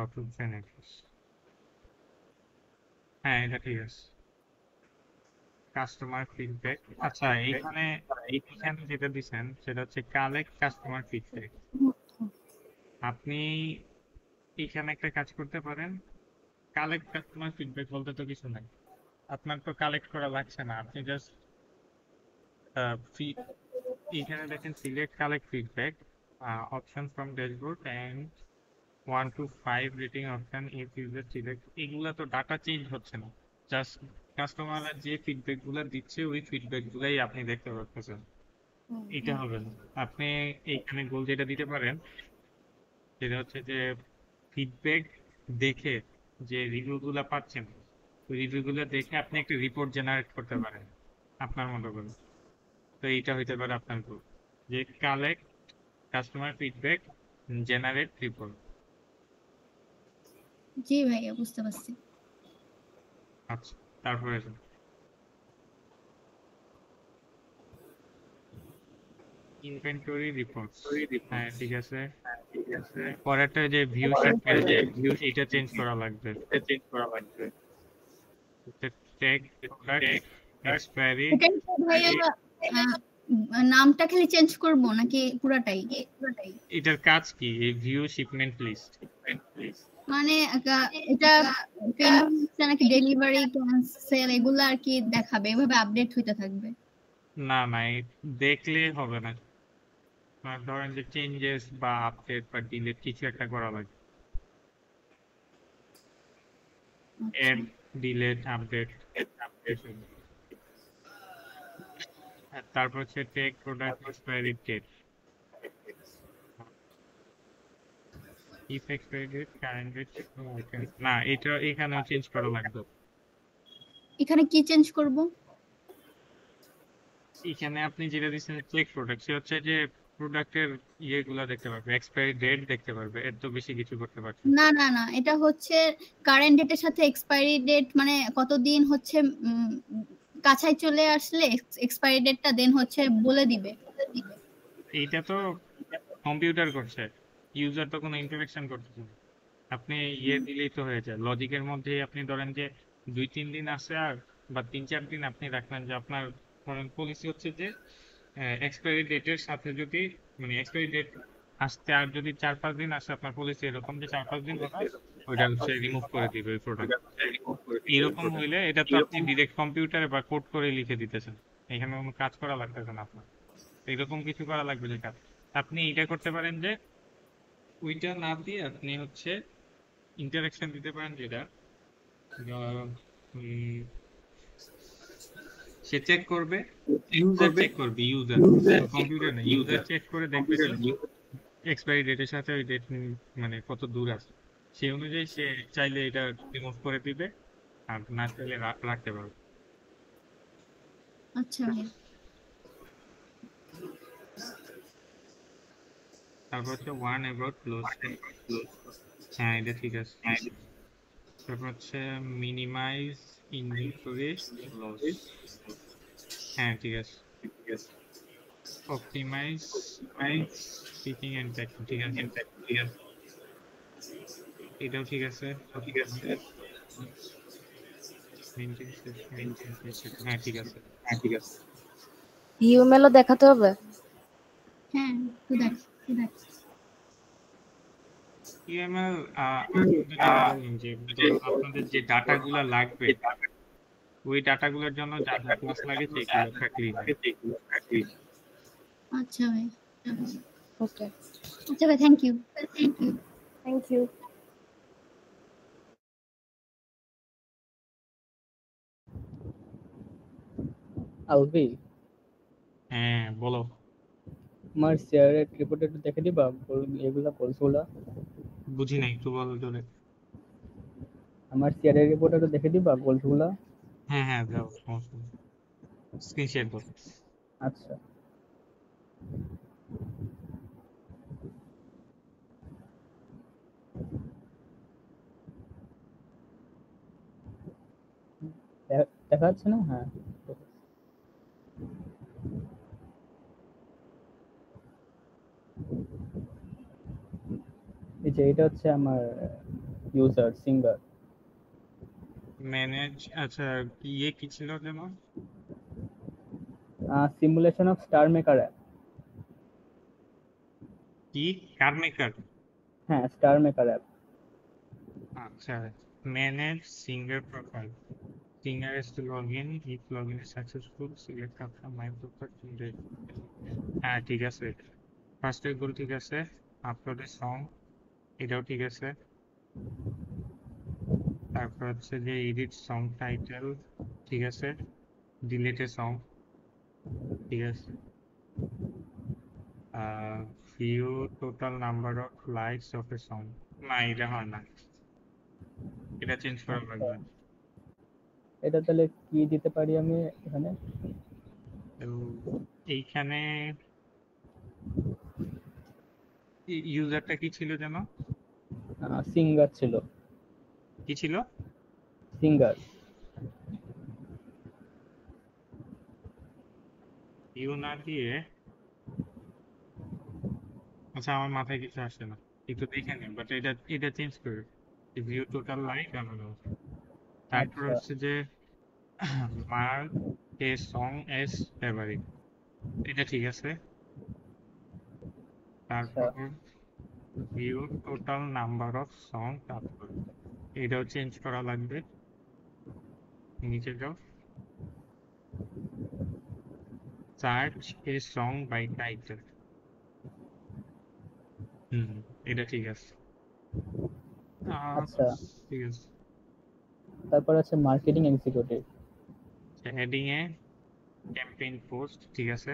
S1: অপরচুনিটিস, হ্যাঁ এটা ঠিক আছে। কাস্টমার ফিডব্যাক, আচ্ছা এইখানে এইখানে যেটা দিচ্ছেন সেটা হচ্ছে কালেক্ট কাস্টমার ফিডব্যাক। আপনি এখানে একটা কাজ করতে পারেন, কালেক্ট কাস্টমার ফিডব্যাক বলতে তো কিছু নাই, আপনার তো কালেক্ট করা লাগছে না, আপনি জাস্ট এখানে দেখেন select collect feedback option from dashboard and 1 to 5 rating option if user select, এগুলা তো ডাটা চেঞ্জ হচ্ছে না, জাস্ট কাস্টমাররা যে ফিডব্যাক গুলা দিচ্ছে ওই ফিডব্যাক গুলাই আপনি দেখতে পাচ্ছেন। এটা হবে না, আপনি এইখানে গোল যেটা দিতে পারেন সেটা হচ্ছে যে ফিডব্যাক দেখে যে রিভিউ গুলা পাচ্ছেন ওই রিভিউ গুলো দেখে আপনি একটা রিপোর্ট জেনারেট করতে পারেন আপনার মতো করে। তো এইটা হইতে পারে আপনার গোল, যে collect customer feedback generate report.
S4: জি ভাইয়া, বুঝতে পারছি।
S1: আচ্ছা, তারপরে ইনভেন্টরি রিপোর্টস, হ্যাঁ ঠিক আছে। পরেরটা যে ভিউ শিপমেন্ট, ভিউ এটা চেঞ্জ করা লাগবে। ট্যাগ প্রোডাক্ট এক্সপায়ারি,
S4: এটা কি ভাইয়া আহ, নামটা খালি চেঞ্জ করব নাকি পুরাটাই?
S1: এটার কাজ কি এই ভিউ শিপমেন্ট লিস্ট?
S4: মানে এটা পেন্ডিং হচ্ছে নাকি ডেলিভারি ক্যান্সেল এগুলো আর কি দেখাবে, এভাবে আপডেট হইতে থাকবে?
S1: না না, দেখলে হবে না, ধরেন যে চেঞ্জেস বা আপডেট বা ডিলিট কিছু একটা করা লাগবে,
S4: আচ্ছা।
S1: Add delete update. তারপর হচ্ছে take product expiry date, if expiry date current date, না এটা এখানেও চেঞ্জ করা লাগবে।
S4: এখানে কি চেঞ্জ করব?
S1: এখানে আপনি যেটা দিচ্ছেন চেক প্রোডাক্ট, সে হচ্ছে যে প্রোডাক্টের ইয়েগুলা দেখতে পারবে, এক্সপায়ারি ডেট দেখতে পারবে, এর তো বেশি কিছু করতে পারছে না।
S4: না না না, এটা হচ্ছে কারেন্ট ডেটের সাথে এক্সপায়ারি ডেট, মানে কতদিন হচ্ছে কাছাই চলে আসলে এক্সপায়ারি ডেটটা দেন হচ্ছে বলে দিবে।
S1: এইটা তো কম্পিউটার করছে, ইউজার তো কোনো ইন্টারেকশন করতেছে না, আপনি ইয়ে দিলেই তো হয়ে যায়, লজিকের মধ্যেই আপনি ধরেন যে 2-3 দিন আছে আর বা 3-4 দিন আপনি রাখলেন যে আপনার ধরেন পলিসি হচ্ছে যে এক্সপায়ারি ডেটের সাথে যদি মানে এক্সপায়ারি ডেট আসতে আর যদি 4-5 দিন আসে, আপনার পলিসি এরকম যে 4-5 দিন পর ওইটা হচ্ছে রিমুভ করে দিবে ওই প্রোডাক্ট। এরকম হইলে এটা তো আপনি ডিরেক্ট কম্পিউটারে বা কোড করে লিখে দিতেছেন, এখানে কোনো কাজ করা লাগতেছে না আপনার, এরকম কিছু করা লাগবে যে কাজ আপনি এটা করতে পারেন যে ওইটা না দিয়ে আপনি হচ্ছে ইন্টারাকশন দিতে পারেন যেটা সে চেক করবে, ইউজার চেক করবে, ইউজার কম্পিউটার না, ইউজার চেক করে দেখবে যে এক্সপায়ারি ডেটের সাথে ওই ডেট মানে কত দূর আছে, সেই অনুযায়ী সে চাইলে এটা রিমুভ করে দিবে আর না চাইলে রাখতে পারবে।
S4: আচ্ছা ভাইয়া।
S1: তারপর হচ্ছে ওয়ান অ্যাবাউট ক্লোজ, হ্যাঁ এটা ঠিক আছে। তারপর হচ্ছে মিনিমাইজ ইনভেন্টরি লস, হ্যাঁ ঠিক আছে। অপটিমাইজ পিকিং এন্ড প্যাকিং, ঠিক আছে, এটাও ঠিক আছে। হ্যাঁ ঠিক আছে।
S3: ইউমেলও দেখাতে হবে।
S4: হ্যাঁ একটু দেখ।
S1: ইউএমএল যে আপনাদের যে ডাটাগুলো লাগবে ওই ডাটাগুলোর জন্য যা যা ক্লাস লাগে সেগুলো থাকলেই হয়।
S4: আচ্ছা ভাই।
S3: ওকে,
S4: আচ্ছা ভাই, thank you.
S3: Thank you.
S2: Albi,
S1: হ্যাঁ বলো।
S6: আমার শেয়ারের রিপোর্ট একটু দেখে দিবা এগুলা গোলসগুলা?
S1: বুঝি নাই, একটু বল জোরে।
S6: আমার শেয়ারের রিপোর্ট একটু দেখে দিবা গোলসগুলা?
S1: হ্যাঁ হ্যাঁ, যাও, সমস্যা নেই, স্ক্রিন শেয়ার কর।
S6: আচ্ছা, দেখা যাচ্ছে না? হ্যাঁ, এই যে এটা হচ্ছে আমার ইউজার সিঙ্গার।
S1: ম্যানেজ, আচ্ছা, ইয়ে কি ছিল যেন?
S6: Simulation of star maker app.
S1: কি, কার মেকার?
S6: হ্যাঁ, স্টার মেকার অ্যাপ।
S1: আচ্ছা, manage singer profile, singer is to log in, if login is successful select after my profile today। হ্যাঁ ঠিক আছে, ফার্স্ট এগুলো ঠিক আছে, আপলোড এ সং এটাও ঠিক আছে, তারপর হচ্ছে যে এডিট সং টাইটেল ঠিক আছে, ডিলিট এ সং ঠিক আছে, view total number of likes of a song, না এটা হয় না, এটা চেঞ্জ করা
S6: আচ্ছা,
S1: লাগবে।
S6: এটা তাহলে কি দিতে পারি আমি এখানে?
S1: তো এইখানে ইউজারটা কি ছিল যেন?
S6: সিঙ্গার ছিল,
S1: কি ছিল?
S6: সিঙ্গার।
S1: ইউ না দিয়ে, আচ্ছা আমার মাথায় কিছু আসে না, একটু দেখে নিন, বাট এটা চেঞ্জ করে ভিউ টোটাল লাইক আলাদা। তারপর
S6: আচ্ছা,
S1: হচ্ছে যে mark a song as favourite, এটা ঠিক আছে।
S6: আচ্ছা,
S1: তারপর view total number of song upload, এটাও চেঞ্জ করা লাগবে। নিচে যাও, search a song by title, হুম, এটা ঠিক আছে।
S6: আচ্ছা।
S1: ঠিক আছে,
S6: তারপর আছে marketing executive.
S1: Heading a campaign post ঠিক আছে,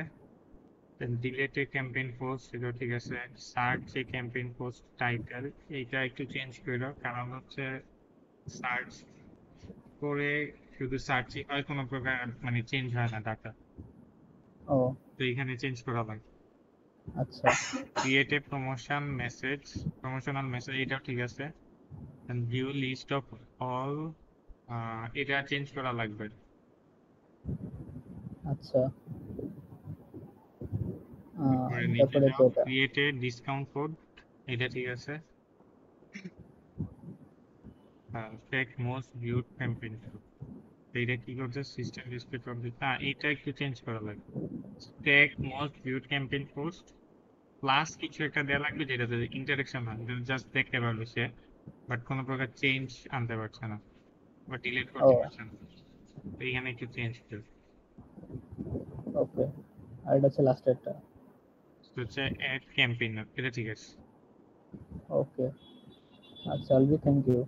S1: ডিলেটে ক্যাম্পেইন পোস্ট এটাও ঠিক আছে, সার্চে ক্যাম্পেইন পোস্ট টাইটেল এইটা একটু চেঞ্জ করো, কারণ হচ্ছে সার্চ করে শুধু সার্চই হয়, কোনো প্রকার মানে চেঞ্জ হয় না ডাটা,
S6: ও
S1: তো এখানে চেঞ্জ করা লাগবে।
S6: আচ্ছা,
S1: ক্রিয়েট এ প্রমোশনাল মেসেজ এটাও ঠিক আছে, ভিউ লিস্ট অফ অল, এটা চেঞ্জ করা লাগবে।
S6: আচ্ছা।
S1: তারপরে নিচে
S6: তারপরে
S1: যাও,
S6: যেটা
S1: ক্রিয়েট এ ডিসকাউন্ট কোড, এটা ঠিক আছে, চেক মোস্ট ভিউড ক্যাম্পেইন, এইটা কি করছে, সিস্টেম ডিসপ্লে করবে, এটা একটু চেঞ্জ করা লাগবে। Tag most viewed campaign post plus কিছু একটা দেওয়া লাগবে যেটাতে ইন্টারেকশন হয়, জাস্ট দেখতে পারবে সে, বাট কোনো প্রকার চেঞ্জ আনতে পারছে না বা ডিলিট
S6: ও
S1: করতে পারছে না, তো এইখানে একটু চেঞ্জ করবে।
S6: ওকে। আর এটা হচ্ছে লাস্টেরটা।
S1: তো হচ্ছে অ্যাড ক্যাম্পেইন, এটা ঠিক আছে।
S6: ওকে, আচ্ছা, অলবি, থ্যাংক ইউ।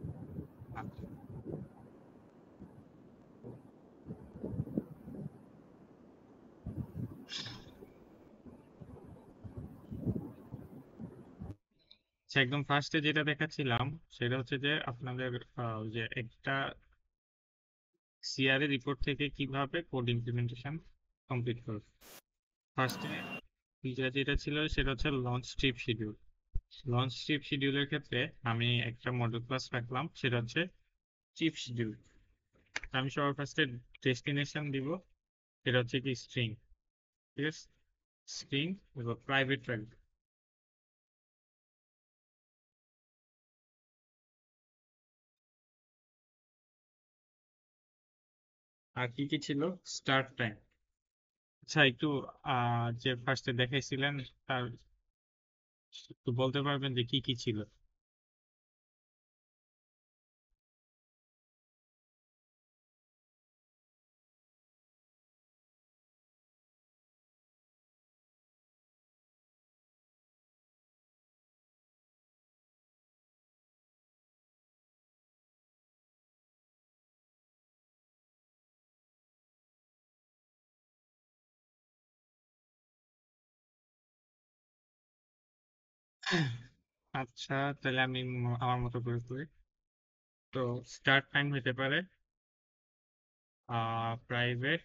S1: আচ্ছা, একদম ফার্স্টে যেটা দেখাচ্ছিলাম সেটা হচ্ছে যে আপনাদের যে একটা সিআরএ রিপোর্ট থেকে কিভাবে কোড ইমপ্লিমেন্টেশন কমপ্লিট করবে। ফার্স্টে যেটা ছিল সেটা হচ্ছে launch trip schedule. Launch trip শিডিউলের ক্ষেত্রে আমি একটা মডেল ক্লাস রাখলাম, সেটা হচ্ছে ট্রিপ শিডিউল। আমি সবার ফার্স্টে ডেস্টিনেশন দিব, সেটা হচ্ছে কি স্ট্রিং, ঠিক আছে, স্ট্রিং এবং প্রাইভেট রাখবো। আর কি কি ছিল, স্টার্ট টাইম, আচ্ছা একটু যে ফার্স্টে দেখাইছিলেন তার একটু বলতে পারবেন যে কি কি ছিল? আচ্ছা, তাহলে আমি আমার মতো করে করি। তো স্টার্ট টাইম হতে পারে প্রাইভেট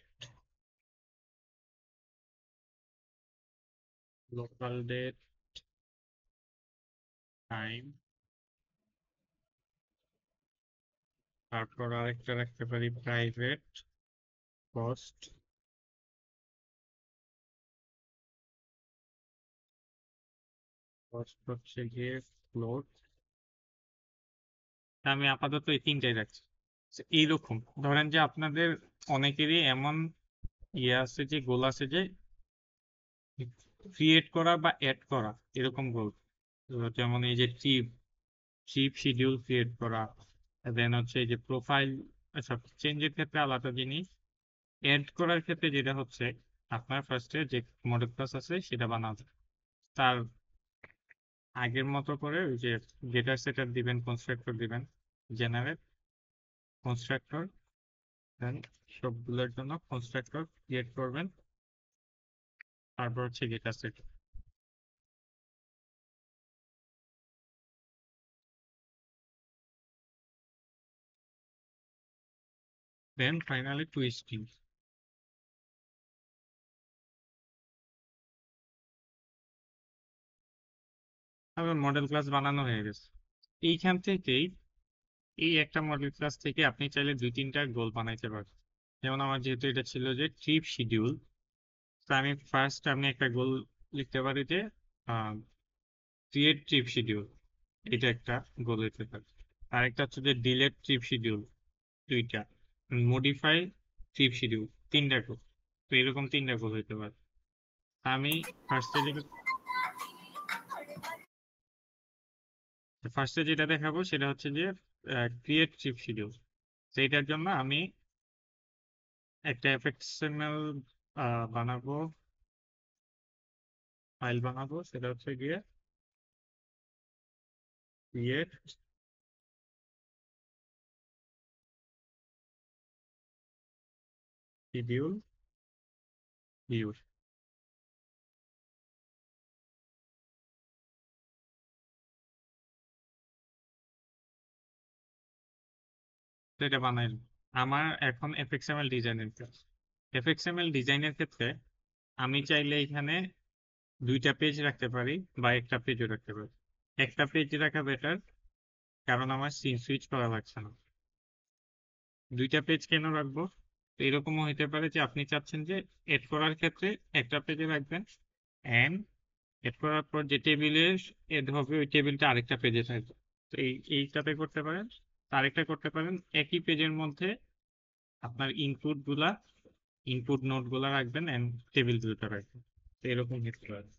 S1: লোকাল ডেট টাইম, তারপর আরেকটা রাখতে পারি প্রাইভেট কস্ট, কস্ট হচ্ছে গিয়ে ফ্লোট। আমি আপাতত এই তিনটাই রাখছি। তো এইরকম ধরেন যে আপনাদের অনেকেরই এমন ইয়ে আছে যে গোল আছে যে ক্রিয়েট করা বা অ্যাড করা, এরকম গোল। যেমন এই যে ট্রিপ শিডিউল ক্রিয়েট করা, দেন হচ্ছে এই যে প্রোফাইল। আচ্ছা, চেঞ্জের ক্ষেত্রে আলাদা জিনিস, এড করার ক্ষেত্রে যেটা হচ্ছে আপনার ফার্স্টে যে মডেল ক্লাস আছে সেটা বানাবে, তার আগের মতো করে ওই যে ডেটা সেটার দিবেন, কনস্ট্রাক্টর দিবেন, জেনারেট কনস্ট্রাক্টর, দেন সবগুলোর জন্য কনস্ট্রাক্টর ক্রিয়েট করবেন, তারপর হচ্ছে data set, then finally to string. তারপর মডেল ক্লাস বানানো হয়ে গেছে। এইখান থেকেই এই একটা মডেল ক্লাস থেকে আপনি চাইলে দুই তিনটা গোল বানাইতে পারবেন। যেমন আমার যেহেতু এটা ছিল যে ট্রিপ শিডিউল, তো আমি ফার্স্ট আমি একটা গোল লিখতে পারি যে ক্রিয়েট ট্রিপ শিডিউল, এটা একটা গোল হতে পারে। আরেকটা হচ্ছে যে ডিলেট ট্রিপ শিডিউল, দুইটা। মডিফাই ট্রিপ শিডিউল, তিনটা গোল। তো এরকম তিনটা গোল হতে পারে। আমি ফার্স্টে যেটা দেখাবো সেটা হচ্ছে যে ক্রিয়েট ট্রিপ শিডিউল। সেইটার জন্য আমি একটা এফএক্সএমএল বানাবো, ফাইল বানাবো, সেটা হচ্ছে গিয়ে ক্রিয়েট শিডিউল ভিউ। এটা বানাইলাম। আমার এখন এফএক্সএমএল ডিজাইনের কাজ। এফএক্সএমএল ডিজাইনের ক্ষেত্রে আমি চাইলে এখানে দুইটা পেজ রাখতে পারি বা একটা পেজও রাখতে পারি। একটা পেজ রাখা বেটার, কারণ আমার সিন সুইচ করা লাগছে না। দুইটা পেজ কেন রাখবো? তো এরকমও হতে পারে যে আপনি চাচ্ছেন যে এড করার ক্ষেত্রে একটা পেজে রাখবেন, এন্ড এড করার পর যে টেবিলে এড হবে ওই টেবিলটা আরেকটা পেজে থাকবে। তো এইটাতে করতে পারেন। আরেকটা করতে পারেন, একই পেজের মধ্যে আপনার ইনপুট নোট গুলা রাখবেন এন্ড টেবিল দুটো রাখবেন। তো এরকম হতে পারে।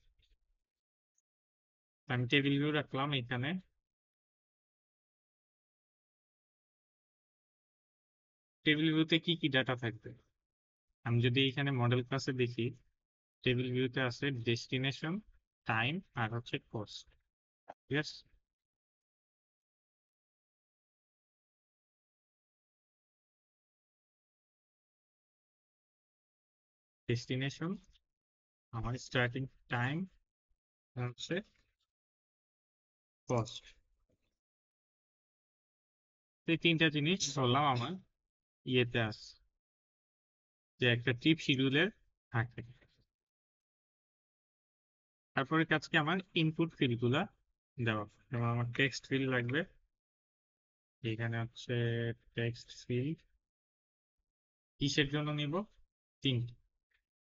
S1: আমি টেবিল ভিউ রাখলাম এখানে। টেবিল ভিউতে কি কি ডাটা থাকবে? আমি যদি এখানে মডেল ক্লাসে দেখি, টেবিল ভিউতে আছে ডেস্টিনেশন, টাইম, আর হচ্ছে কস্ট। ঠিক আছে, ডেস্টিনেশন, আমার স্টার্টিং টাইম, হচ্ছে কস্ট। এই তিনটা জিনিস ধরলাম আমার ইয়েতে আছে, যে একটা ট্রিপ শিডিউলের থাকে। তারপরে কাজকে আমার ইনপুট ফিল্ড গুলা দেওয়া, যেমন আমার টেক্সট ফিল্ড লাগবে। এখানে হচ্ছে টেক্সট ফিল্ড কিসের জন্য নিব? তিনটি,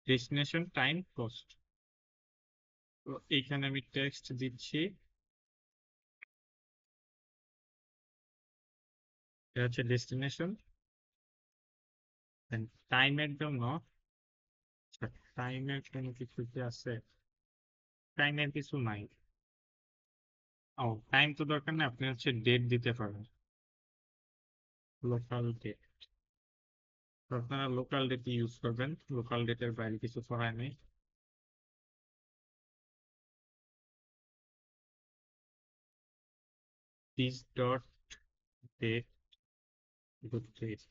S1: ডেস্টিনেশন, টাইম, কস্ট। তো এইখানে আমি টেক্সট দিচ্ছি, এটা হচ্ছে ডেস্টিনেশন। টাইমের জন্য, টাইমের কোনো কিছু কি আছে? টাইমের কিছু নাই। ও, টাইম তো দরকার নেই, আপনি হচ্ছে ডেট দিতে পারেন, লোকাল ডেট। আপনারা লোকাল ডেট ইউজ করবেন, লোকাল ডেটের বাইরে কিছু করার নেই। This dot date date.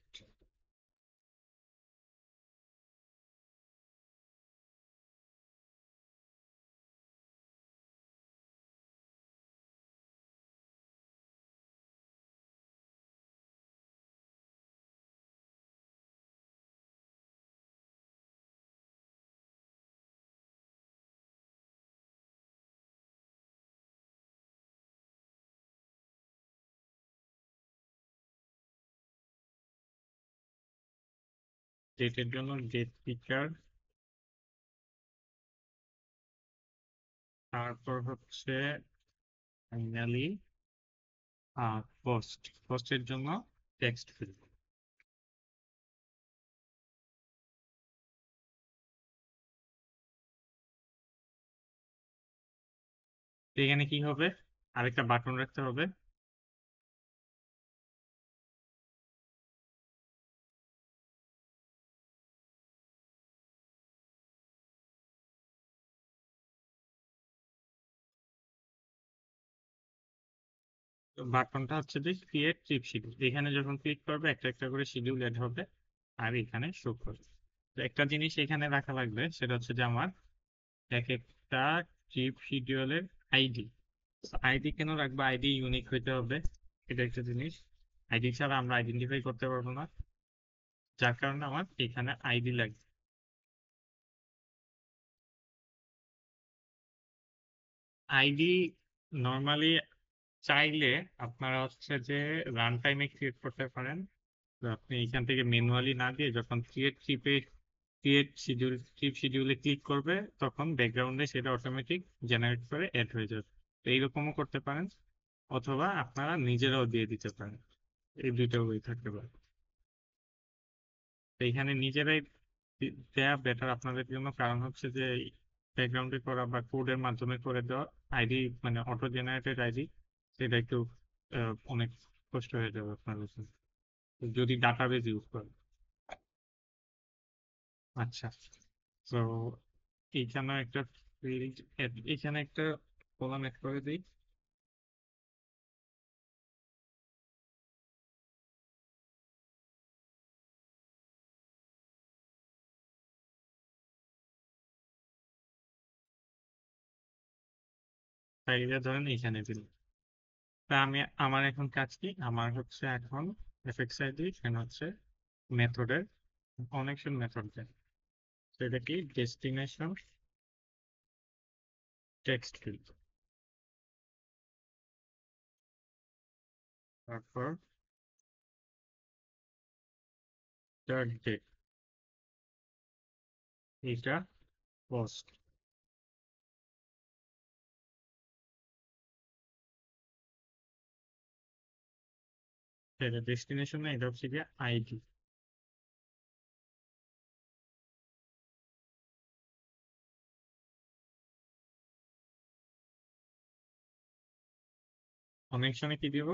S1: ডেটের জন্য ডেট পিকার, তারপর হচ্ছে ফাইনালি পোস্টের জন্য টেক্সট ফিল্ড। এখানে কি হবে, আরেকটা বাটন রাখতে হবে। বাটনটা হচ্ছে যে ক্রিয়েট ট্রিপ শিডিউল, এখানে যখন ক্লিক করবে একটা একটা করে শিডিউল এড হবে আর এখানে শো করবে। তো একটা জিনিস এখানে রাখা লাগবে, সেটা হচ্ছে যে আমার এক একটা ট্রিপ শিডিউলের আইডি। আইডি কেন রাখবো, আইডি ইউনিক হইতে হবে, এটা একটা জিনিস। আইডি ছাড়া আমরা আইডেন্টিফাই করতে পারবো না, যার কারণে আমার এখানে আইডি লাগবে। আইডি নর্মালি চাইলে আপনারা হচ্ছে যে রান টাইমে ক্রিয়েট করতে পারেন। তো আপনি এখান থেকে ম্যানুয়ালি না দিয়ে যখন ট্রিপ শিডিউলে ক্লিক করবে তখন ব্যাকগ্রাউন্ডে সেটা অটোমেটিক জেনারেট করে অ্যাড হয়ে যাবে। তো এইরকমও করতে পারেন, অথবা আপনারা নিজেরাও দিয়ে দিতে পারেন, এই দুইটা ওয়ে থাকতে পারে। তো এখানে নিজেরাই দেয়া বেটার আপনাদের জন্য, কারণ হচ্ছে যে ব্যাকগ্রাউন্ডে করা বা কোডের মাধ্যমে করে দেওয়া আইডি, মানে অটো জেনারেটেড আইডি, সেটা একটু অনেক কষ্ট হয়ে যাবে আপনার কাছে যদি ডাটাবেজ ইউজ করেন। আচ্ছা, তো এইখানে একটা ফিল্ড, এখানে একটা কলাম অ্যাড করে দিই। তাই এটা ধরেন এইখানে দিল। তা আমি, আমার এখন কাজ কি, আমার হচ্ছে এখন এফএক্স আইডি এখানে হচ্ছে মেথডের অনেকজন মেথড দেয়, সেটা কি ডেস্টিনেশন টেক্সট ফিল্ড, তারপর স্টার্ট ডেট, এটা পোস্ট, এটা ডেস্টিনেশনে, এটা হচ্ছে গিয়ে আইডি। কানেকশনে কি দিব,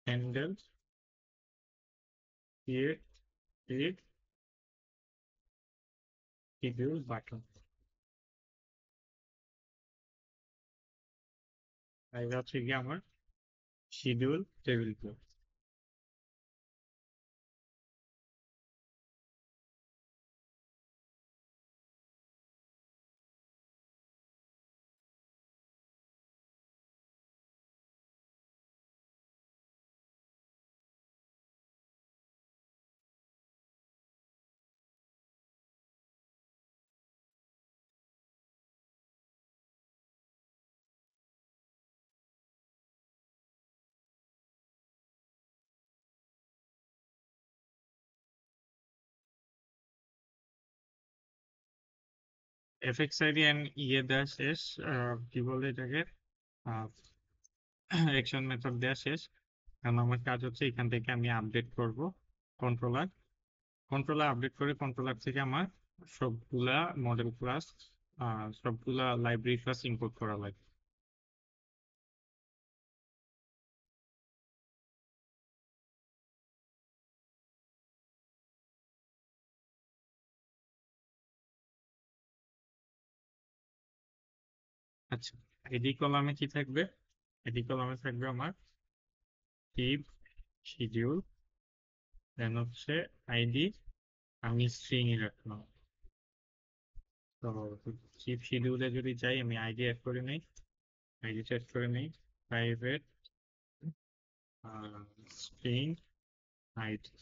S1: handle create create schedule button, এটা হচ্ছে গিয়ে আমার schedule table. FX ID and ইয়ে দেওয়া শেষ, কি বলে এটাকে, অ্যাকশন মেথড দেওয়া শেষ। কারণ আমার কাজ হচ্ছে এখান থেকে আমি আপডেট করব কন্ট্রোলার, আপডেট করে কন্ট্রোলার থেকে আমার সবগুলা মডেল ক্লাস, সবগুলা লাইব্রেরি ক্লাস ইম্পোর্ট করা লাগবে। আচ্ছা, এডি কলামে কি থাকবে, এডি কলামে থাকবে আমার টিপ শিডিউল, দেন হচ্ছে আইডি, আমি স্ট্রিং রাখলাম। তো চিপ শিডিউলে যদি যাই, আমি আইডি অ্যাড করে নিই, আইডি সেট করে নিই প্রাইভেট স্ট্রিং আইডি।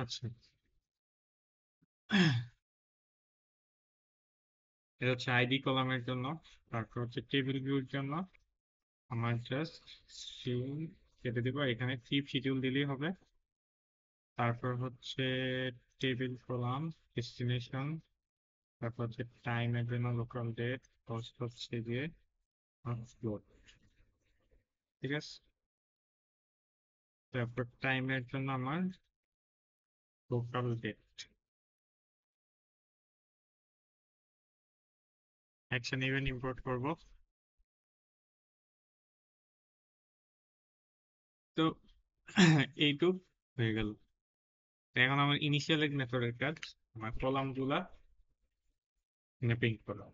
S1: আচ্ছা, এটা হচ্ছে আইডি কলামের জন্য। তারপর হচ্ছে টেবিল ভিউর জন্য আমার জাস্ট স্ট্রিং কেটে দিব, এখানে চিপ শিডিউল দিলেই হবে। তারপর হচ্ছে টেবিল কলাম ডেস্টিনেশন, তারপর হচ্ছে টাইমের জন্য লোকাল ডেট, কস্ট হচ্ছে গিয়ে ফ্লোট, ঠিক আছে। তারপর টাইমের জন্য আমার local date, action event import করব। তো এইটুক হয়ে গেল। তো এখন আমার ইনিশিয়াল মেথডের কাজ, আমার কলাম গুলা ম্যাপিং করা।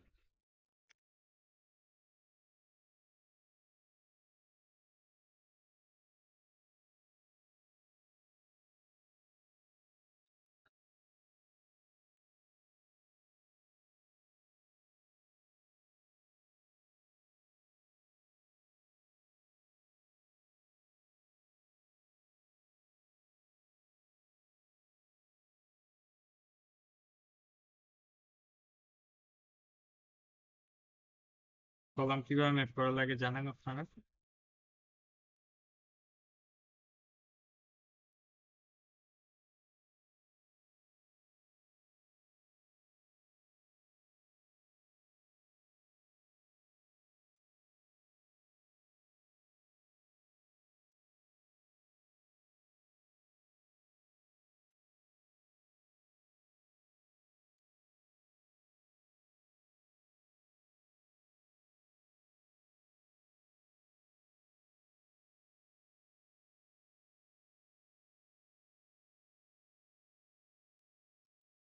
S1: কলাম কিভাবে ম্যাপ করা লাগে জানেন আপনারা?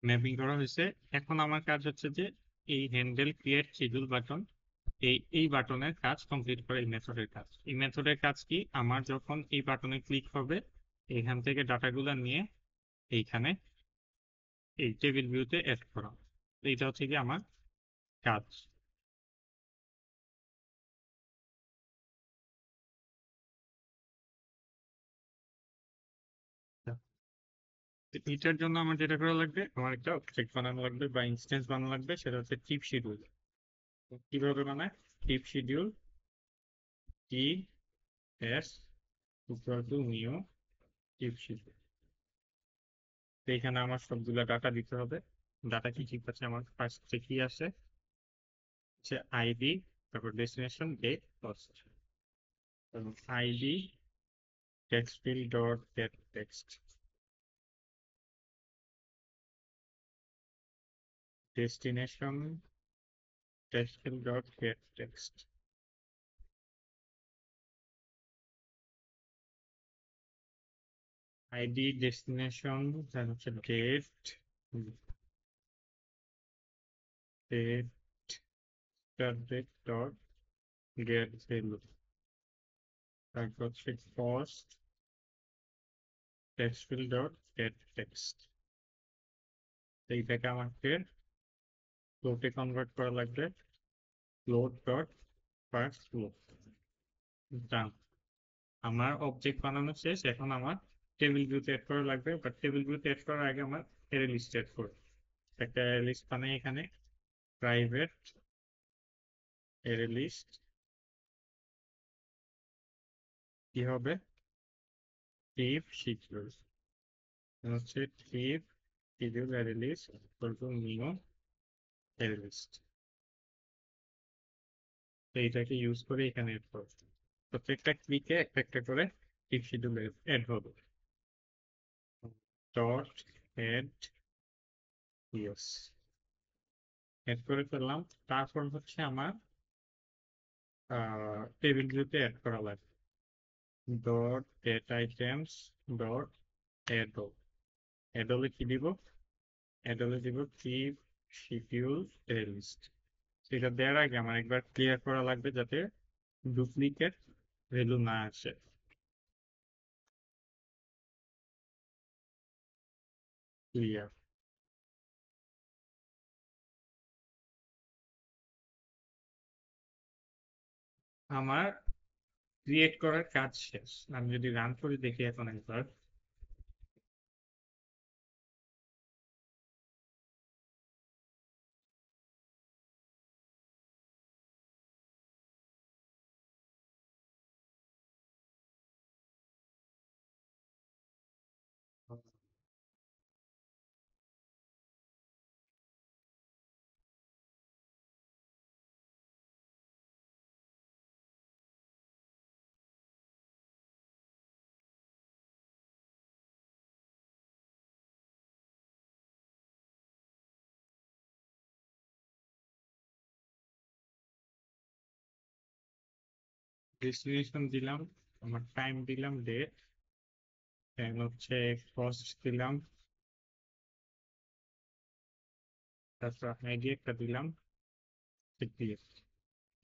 S1: ম্যাপিং করা হয়েছে। এখন আমার কাজ হচ্ছে যে এই হ্যান্ডেল ক্রিয়েট শিডিউল বাটন, এই বাটনের কাজ কমপ্লিট করে এই মেথডের কাজ। এই মেথডের কাজ কি, আমার যখন এই বাটনে ক্লিক হবে এখান থেকে ডাটাগুলো নিয়ে এইখানে এই টেবিল ভিউতে অ্যাড করা। এইটা হচ্ছে কি আমার কাজ। এটার জন্য আমার যেটা করা লাগবে, আমার একটা অবজেক্ট বানানো লাগবে বা ইনস্ট্যান্স বানানো লাগবে, সেটা হচ্ছে টিপ শিডিউল। কিভাবে বানায়? Tip schedule T S equal to new tip schedule. তো এখানে আমার সবগুলা ডাটা দিতে হবে। ডাটা কি ঠিক আছে? আমার ফার্স্টে কি আসে হচ্ছে আইডি, তারপর destination, date, cost. ID text field dot get text, destination text field dot get text, ID destination, তার হচ্ছে date, date date dot get value, তারপর হচ্ছে cost text field dot get text. এইটাকে আমাকে ফ্লোটে কনভার্ট করা লাগবে, float dot first float. Done, আমার অবজেক্ট বানানো শেষ। এখন আমার টেবিল ভিউতে এড করা লাগবে, বাট টেবিল ভিউতে এড করার আগে আমার অ্যারে লিস্ট এড করব। একটা অ্যারে লিস্ট বানাই এখানে, প্রাইভেট অ্যারে লিস্ট। কি হবে? টিপ শিডিউল হচ্ছে tip schedule array list equal to new array list. এইটাকে ইউজ করে এখানে এড করব। প্রত্যেকটা ক্লিকে একটা একটা করে টিপ শিডিউল এড হবে। ডট এড, ইয়েস, এড করে ফেললাম। তারপর হচ্ছে আমার টেবিল ভিউতে অ্যাড করা লাগবে। ডট গেট আইটেমস ডট অ্যাডল, অ্যাডলে কি দিব? অ্যাডলে দিব টিপ শিডিউল অ্যারে লিস্ট। সেটা দেওয়ার আগে আমার একবার ক্লিয়ার করা লাগবে যাতে ডুপ্লিকেট ভ্যালু না আসে। ক্লিয়ার। আমার ক্রিয়েট করার কাজ শেষ। আমি যদি রান করে দেখি এখন একবার, ডেস্টিনেশন দিলাম, আমার টাইম দিলাম ডেট, দেন হচ্ছে কস্ট দিলাম, তারপর আইডি একটা দিলাম,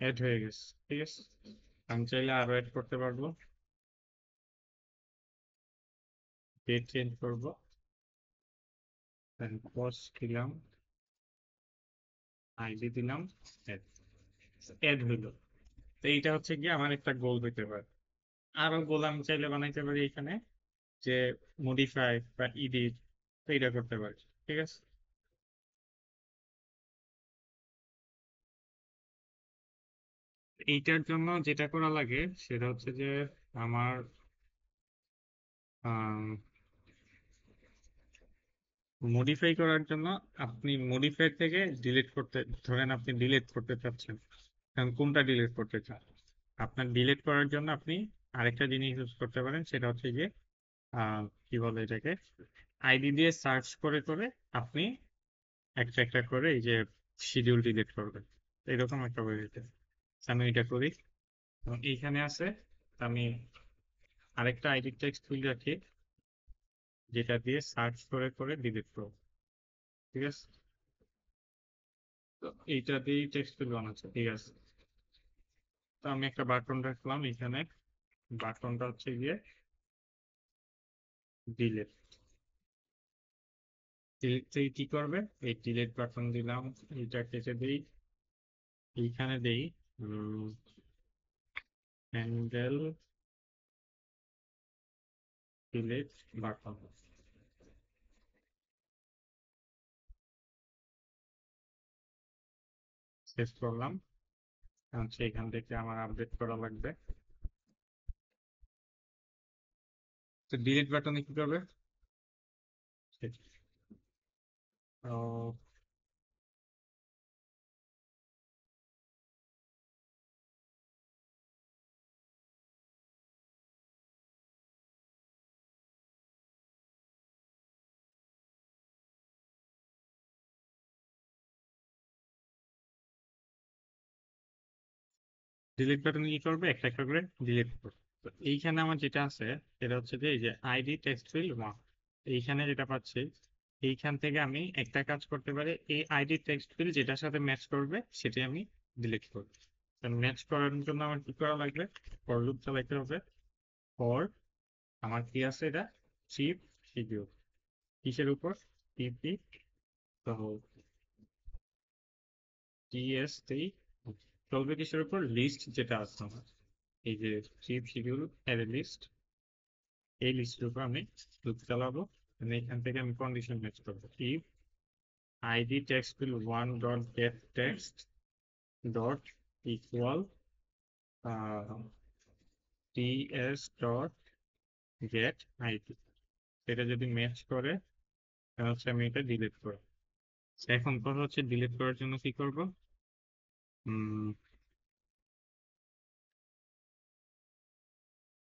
S1: অ্যাড হয়ে গেছে। ঠিক আছে, আমি চাইলে আরো অ্যাড করতে পারবো, ডেট চেঞ্জ করবো, দেন কস্ট দিলাম, আইডি দিলাম, অ্যাড হইলো। তো এইটা হচ্ছে কি আমার একটা গোল হইতে পারে। আরো গোল আমি চাইলে বানাইতে পারি এখানে, যে মডিফাই বা এডিট, তো এটা করতে পারি। ঠিক আছে, এইটার জন্য যেটা করা লাগে সেটা হচ্ছে যে আমার মডিফাই করার জন্য আপনি মডিফাই থেকে ডিলিট করতে, ধরেন আপনি ডিলিট করতে চাচ্ছেন, কারণ কোনটা ডিলিট করতে চান, আপনার ডিলিট করার জন্য আপনি আরেকটা জিনিস ইউজ করতে পারেন, সেটা হচ্ছে যে কি বলে এটাকে, আইডি দিয়ে সার্চ করে করে আপনি একটা একটা করে এই যে শিডিউল ডিলিট করবেন, এরকম একটা ওয়ে দিতে। আমি এটা করি, এবং এইখানে আছে, আমি আরেকটা আইডি টেক্সট ফিল্ড রাখি, যেটা দিয়ে সার্চ করে করে ডিলিট করব। ঠিক আছে, তো এইটা দিয়েই টেক্সট ফিল্ড বানাচ্ছে। ঠিক আছে, তো আমি একটা বাটন রাখলাম এখানে, বাটনটা হচ্ছে গিয়ে ডিলিট। ডিলিট থেকে কি করবে, এই ডিলিট বাটন দিলাম, এইটা কেটে দিই, এইখানে দেই হ্যান্ডেল ডিলিট বাটন, সেভ করলাম। হচ্ছে এখান থেকে আমার আপডেট করা লাগবে, তো ডিলিট বাটনে কি করবে, ডিলিট বাটনে কি করবে, একটা একটা করে ডিলিট করবে। তো এইখানে আমার যেটা আছে সেটা হচ্ছে যে এই যে আইডি টেক্সট ফিল্ড 1, এইখানে যেটা পাচ্ছি, এইখান থেকে আমি একটা কাজ করতে পারি, এই আইডি টেক্সট ফিল্ড যেটার সাথে ম্যাচ করবে সেটা আমি ডিলিট করব। ম্যাচ করার জন্য আমার কি করা লাগবে, ফর লুপ চালাইতে হবে। ফর আমার কি আছে, এটা চিপ শিডিউল, কিসের উপর, টিপি, তো টিএসটি, চলবে কিসের উপর, লিস্ট যেটা আছে আমার, এই যে চিপ শিডিউল অ্যারে লিস্ট, এই লিস্টের উপর আমি লুপ চালাবো। মানে এখান থেকে আমি কন্ডিশন ম্যাচ করবো, if ID text field 1 dot get text dot equal TS dot get ID, এটা যদি ম্যাচ করে তাহলে হচ্ছে আমি এটা ডিলিট করবো। এখন কথা হচ্ছে ডিলিট করার জন্য কি করব,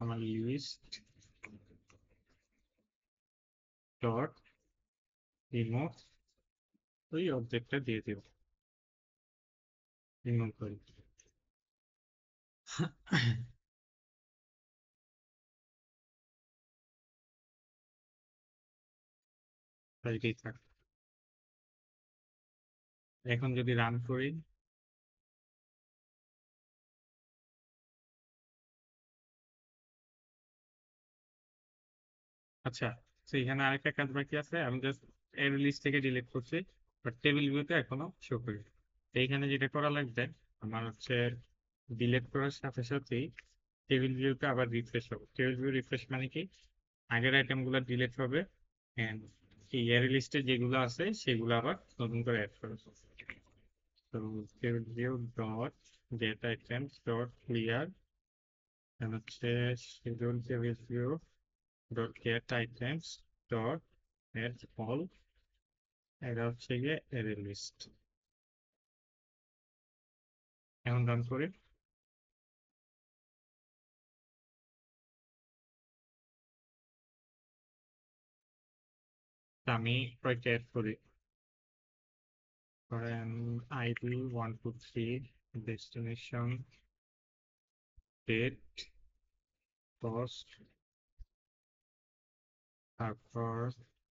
S1: আমার লিস্ট ডট রিমুভ, ওই অবজেক্টটা দিয়ে দেব, রিমুভ করি। তাই থাক। এখন যদি রান করি, আচ্ছা, তো এখানে আরেকটা কাজ বাকি আছে, আমি জাস্ট এর লিস্ট থেকে ডিলিট করছি, বাট টেবিল ভিউতে এখনো শো করি। তো এইখানে যেটা করা লাগবে, আমার হচ্ছে ডিলিট করার সাথে সাথেই টেবিল ভিউতে আবার রিফ্রেশ হবে। টেবিল ভিউ রিফ্রেশ মানে কি, আগের আইটেমগুলো ডিলিট হবে, এন্ড এই এর লিস্টে যেগুলো আছে সেগুলো আবার নতুন করে অ্যাড করা হবে। তো table view dot get items dot clear, হচ্ছে schedule table view dot get items dot add all, এটা হচ্ছে গিয়ে array list। এখন রান করি, তা আমি কয়েকটা অ্যাড করি, ধরেন আইডি 1 2 3, ডেস্টিনেশন ডেট, কস্ট, তারপর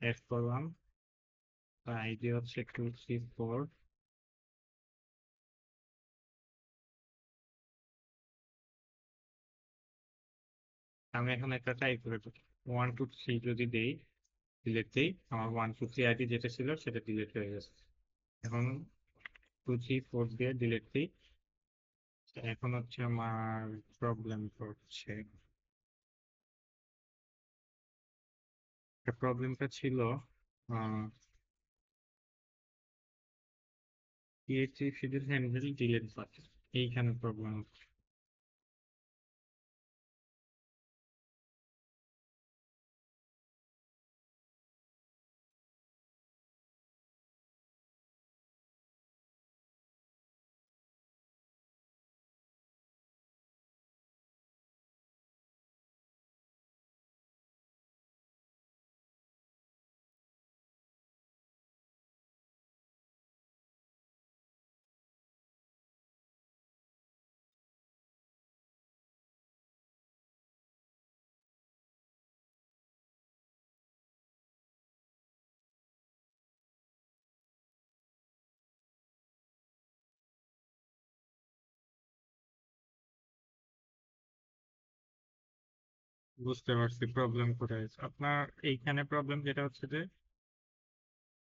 S1: অ্যাড করলাম, আইডি হচ্ছে 234। আমি এখন একটা ট্রাই করে দেখি, 123 যদি দেই, ডিলেট দিই, আমার 123 আইডি যেটা ছিল সেটা ডিলেট হয়ে গেছে। এখন 234 দিয়ে ডিলেট দিই, এখন হচ্ছে আমার প্রবলেম করছে। প্রবলেমটা ছিল PHP fiddle handle delete but, এইখানে প্রবলেম হচ্ছে। বুঝতে পারছি প্রবলেম কোথায় আছে আপনার। এইখানে প্রবলেম যেটা হচ্ছে যে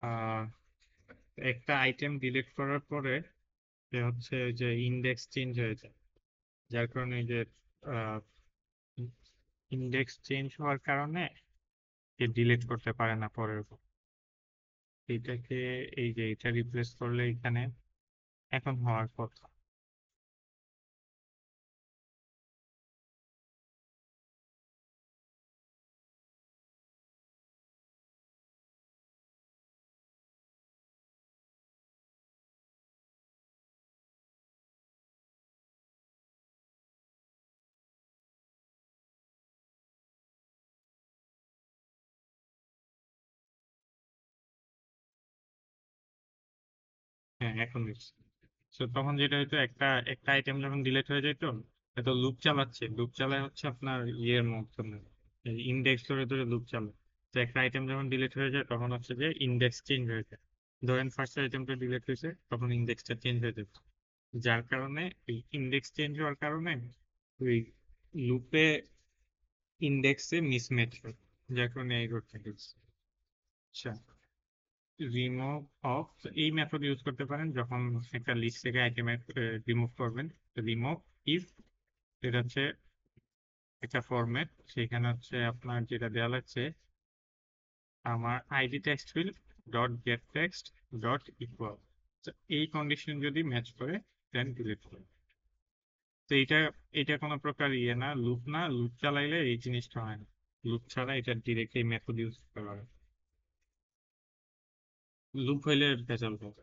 S1: আহ, একটা আইটেম ডিলিট করার পরে হচ্ছে যে ইন্ডেক্স চেঞ্জ হয়ে যায়, যার কারণে এই যে ইন্ডেক্স চেঞ্জ হওয়ার কারণে ডিলিট করতে পারে না পরের বার। এইটাকে, এই যে এটা রিপ্লেস করলে এখানে এখন হওয়ার কথা। হ্যাঁ এখন দিচ্ছি। তো তখন যেটা হইতো, একটা একটা আইটেম যখন ডিলিট হয়ে যেত, তো লুপ চালাচ্ছে, লুপ চালায় হচ্ছে আপনার ইয়ের মাধ্যমে, ইন্ডেক্স ধরে ধরে লুপ চালায়। তো একটা আইটেম যখন ডিলিট হয়ে যায় তখন হচ্ছে যে ইন্ডেক্স চেঞ্জ হয়ে যায়। ধরেন ফার্স্ট আইটেমটা ডিলিট হয়েছে, তখন ইন্ডেক্সটা চেঞ্জ হয়ে যাবে, যার কারণে ওই ইন্ডেক্স চেঞ্জ হওয়ার কারণে ওই লুপে ইন্ডেক্সে মিসম্যাচ হয়, যার কারণে এই রোডটা গেছে। আচ্ছা, রিমুভ অফ, এই মেথড ইউজ করতে পারেন যখন একটা লিস্ট থেকে আইটেম রিমুভ করবেন। রিমুভ ইফ, এটা হচ্ছে একটা ফরম্যাট, সেখানে হচ্ছে আপনার যেটা দেওয়া লাগছে, আমার ID text field dot get text dot equal, এই কন্ডিশন যদি ম্যাচ করে দেন ডিলিট করে। তো এটা এটা কোনো প্রকার ইয়ে না, লুপ না, লুপ চালাইলে এই জিনিসটা হয় না। লুপ ছাড়া এটা ডিরেক্ট এই মেথড ইউজ করতে পারে, লুপ হইলে ভেজাল হবে।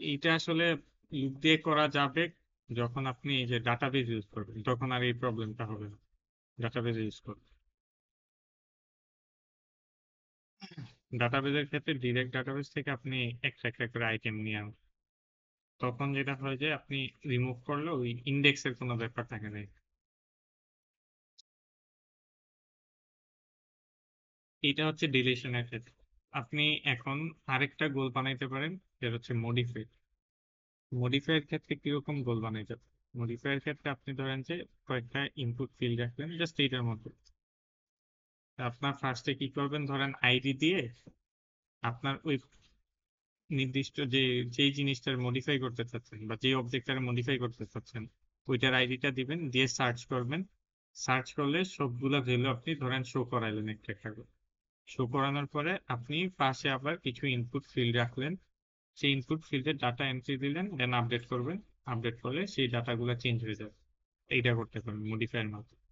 S1: এইটা আসলে লুপ দিয়ে করা যাবে যখন আপনি এই যে ডাটাবেজ ইউজ করবেন, তখন আর এই প্রবলেমটা হবে না। ডাটাবেজ ইউজ করবেন, ডাটাবেজের ক্ষেত্রে ডিরেক্ট ডাটাবেজ থেকে আপনি একটা একটা করে আইটেম নিয়ে আনুন, তখন যেটা হয় যে আপনি রিমুভ করলে ওই ইন্ডেক্সের কোনো ব্যাপার থাকে না। এটা হচ্ছে ডিলিশনের ক্ষেত্রে। আপনি এখন আরেকটা গোল বানাইতে পারেন, যেটা হচ্ছে মডিফাই। মডিফাইয়ের ক্ষেত্রে কিরকম গোল বানাইতে পারেন? মডিফাইয়ের ক্ষেত্রে আপনি ধরেন যে কয়েকটা ইনপুট ফিল্ড রাখলেন জাস্ট এইটার মধ্যে। আপনার ফার্স্টে কি করবেন, ধরেন আইডি দিয়ে আপনার ওই নির্দিষ্ট যেই জিনিসটার মডিফাই করতে চাচ্ছেন বা যে অবজেক্টটার মডিফাই করতে চাচ্ছেন, ওইটার আইডিটা দিবেন, দিয়ে সার্চ করবেন। সার্চ করলে সবগুলা ভ্যালু আপনি ধরেন শো করাইলেন একটা একটা করে। শো করানোর পরে আপনি পাশে আবার কিছু ইনপুট ফিল্ড রাখলেন, সেই ইনপুট ফিল্ডে ডাটা এন্ট্রি দিলেন, দেন আপডেট করবেন। আপডেট করলে সেই ডাটাগুলো চেঞ্জ হয়ে যাবে। এইটা করতে পারেন মডিফাইয়ের মাধ্যমে।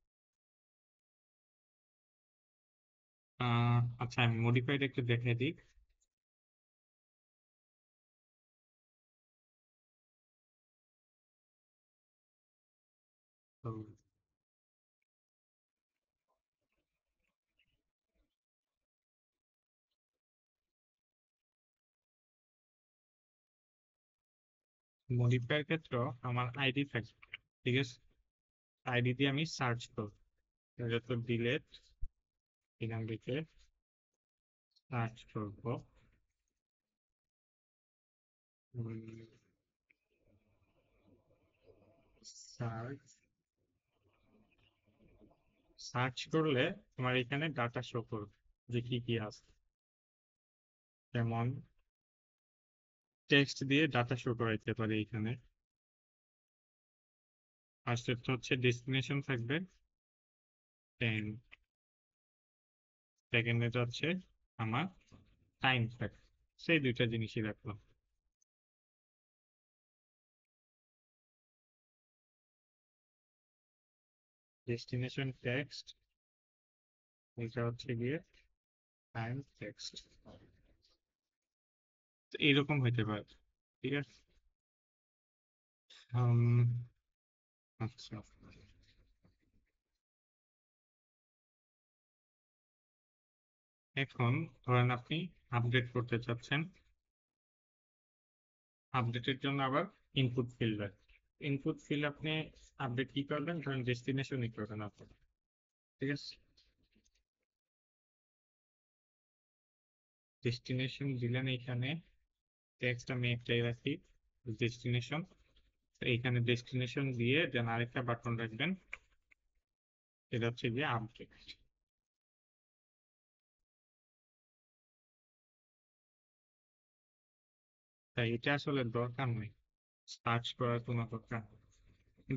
S1: আচ্ছা, আমি মডিফাইড একটু দেখে দিই। তো মডিফায়ার ক্ষেত্রে আমার আইডি থাকবে, ঠিক আছে। আইডি দিয়ে আমি সার্চ করব, যত ডিলেট এখান থেকে সার্চ করব। সার্চ করলে তোমার এখানে ডাটা শো করবে যে কি কি আছে, যেমন টেক্সট দিয়ে ডাটা শো করাইতে পারি এখানে। ফার্স্ট হচ্ছে ডেস্টিনেশন থাকবে 10, সেকেন্ডে হচ্ছে আমার টাইম থাকবে, সেই দুইটা জিনিসই রাখলাম। ডেস্টিনেশন টেক্সট, এটা হচ্ছে গিয়ে টাইম টেক্সট, এইরকম হইতে পারে। ঠিক আছে, আচ্ছা এখন ধরেন আপনি আপডেট করতে চাচ্ছেন, আপডেটের জন্য আবার ইনপুট ফিল্ড লাগবে। ইনপুট ফিল্ড আপনি আপডেট কি করবেন, ধরেন ডেস্টিনেশনই করবেন আপনি। ঠিক আছে, ডেস্টিনেশন দিলেন, এইখানে টেক্সট আমি একটাই রাখি ডেস্টিনেশন। এইখানে ডেস্টিনেশন দিয়ে দেন আরেকটা বাটন রাখবেন, এটা হচ্ছে গিয়ে আপডেট। তাই এটা আসলে দরকার নেই, সার্চ করার কোনো দরকার নেই,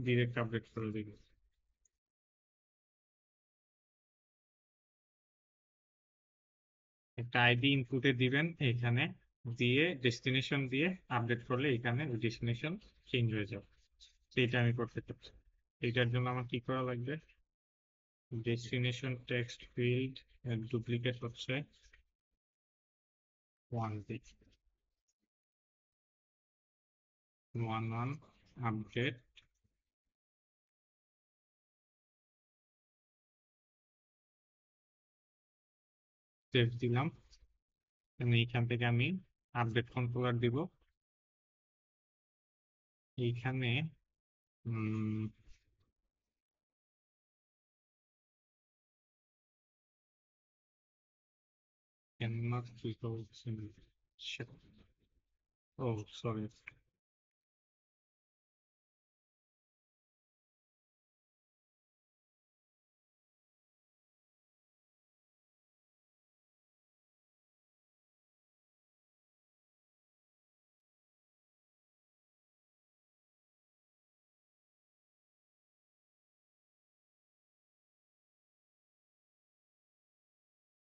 S1: ডিরেক্ট আপডেট করে দিবে। একটা আইডি ইনপুটে দিবেন এখানে, দিয়ে ডেস্টিনেশন দিয়ে আপডেট করলে এখানে ডেস্টিনেশন চেঞ্জ হয়ে যাবে। সেইটা আমি করতে চাচ্ছি, এইটার জন্য আমার কি করা লাগবে, ডেস্টিনেশন টেক্সট ফিল্ড ডুপ্লিকেট হচ্ছে 11 আপডেট, সেভ দিলাম। এইখান থেকে আমি আপডেট কন্ট্রোলার দিব, এইখানে cannot results in shit. Oh, sorry.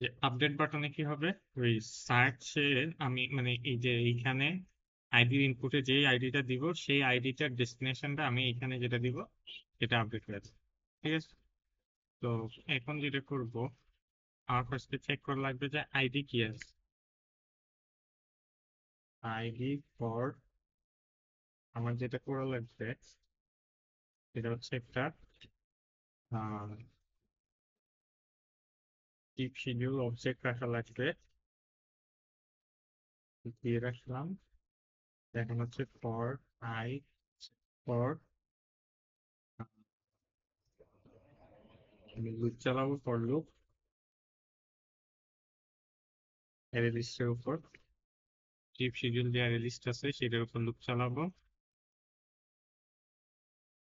S1: যে আপডেট বাটনে কি হবে, ওই সার্চে আমি মানে এই যে এইখানে আইডির ইনপুটে যেই আইডিটা দিব সেই আইডিটার ডেস্টিনেশনটা আমি এখানে যেটা দিব এটা আপডেট হয়ে যাবে। ঠিক আছে, তো এখন যেটা করব, আমার ফার্স্টে চেক করা লাগবে যে আইডি কি আছে। আইডি ফর আমার যেটা করা লাগবে সেটা হচ্ছে একটা টিপ শিডিউল অবজেক্ট রাখা লাগবে, দিয়ে রাখলাম। এখন হচ্ছে ফর আই ফর লুপ চালাবো, ফর লুপ অ্যারে লিস্টের উপর, টিপ শিডিউল যে অ্যারে লিস্ট আছে সেটার উপর লুপ চালাবো।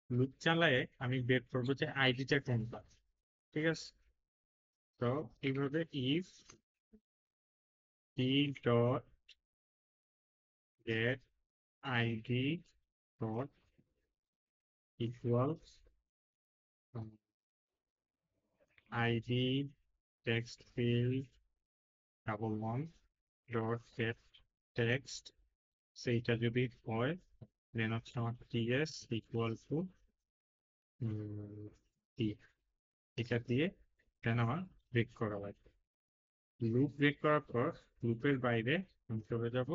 S1: লুপ চালায়ে আমি বের করবো যে আইডিটা কোনটা। ঠিক আছে, তো এইভাবে if T dot get ID dot equals ID text field double one dot get text, সেইটা যদি হয় দেন হচ্ছে আমার টিএস ইকুয়াল টু টি, এটা দিয়ে দেন আমার ব্রেক করা লাগবে। লুপ ব্রেক করার পর লুপের বাইরে আমি চলে যাব,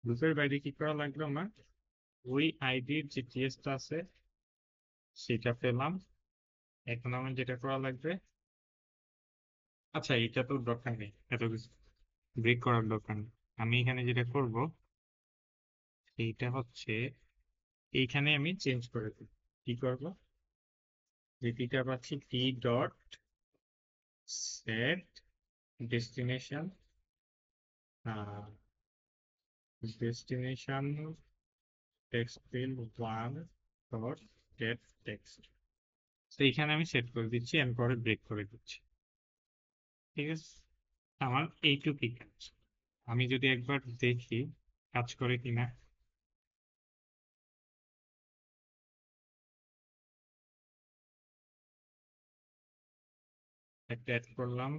S1: লুপের বাইরে কি করা লাগবে, আমার ওই আইডির যে টিএসটা আছে সেটা পেলাম। এখন আমার যেটা করা লাগবে, আচ্ছা এটা তো দরকার নেই, এত কিছু ব্রেক করার দরকার নেই। আমি এখানে যেটা করব এইটা হচ্ছে এইখানে আমি চেঞ্জ করে দিই, কি করবো, যেটিটা পাচ্ছি টি dot set destination destination text field one dot get text. তো এইখানে আমি সেট করে দিচ্ছি, আমি পরে ব্রেক করে দিচ্ছি। ঠিক আছে, আমার এইটুকুই কাজ। আমি যদি একবার দেখি কাজ করে কিনা। একটা অ্যাড করলাম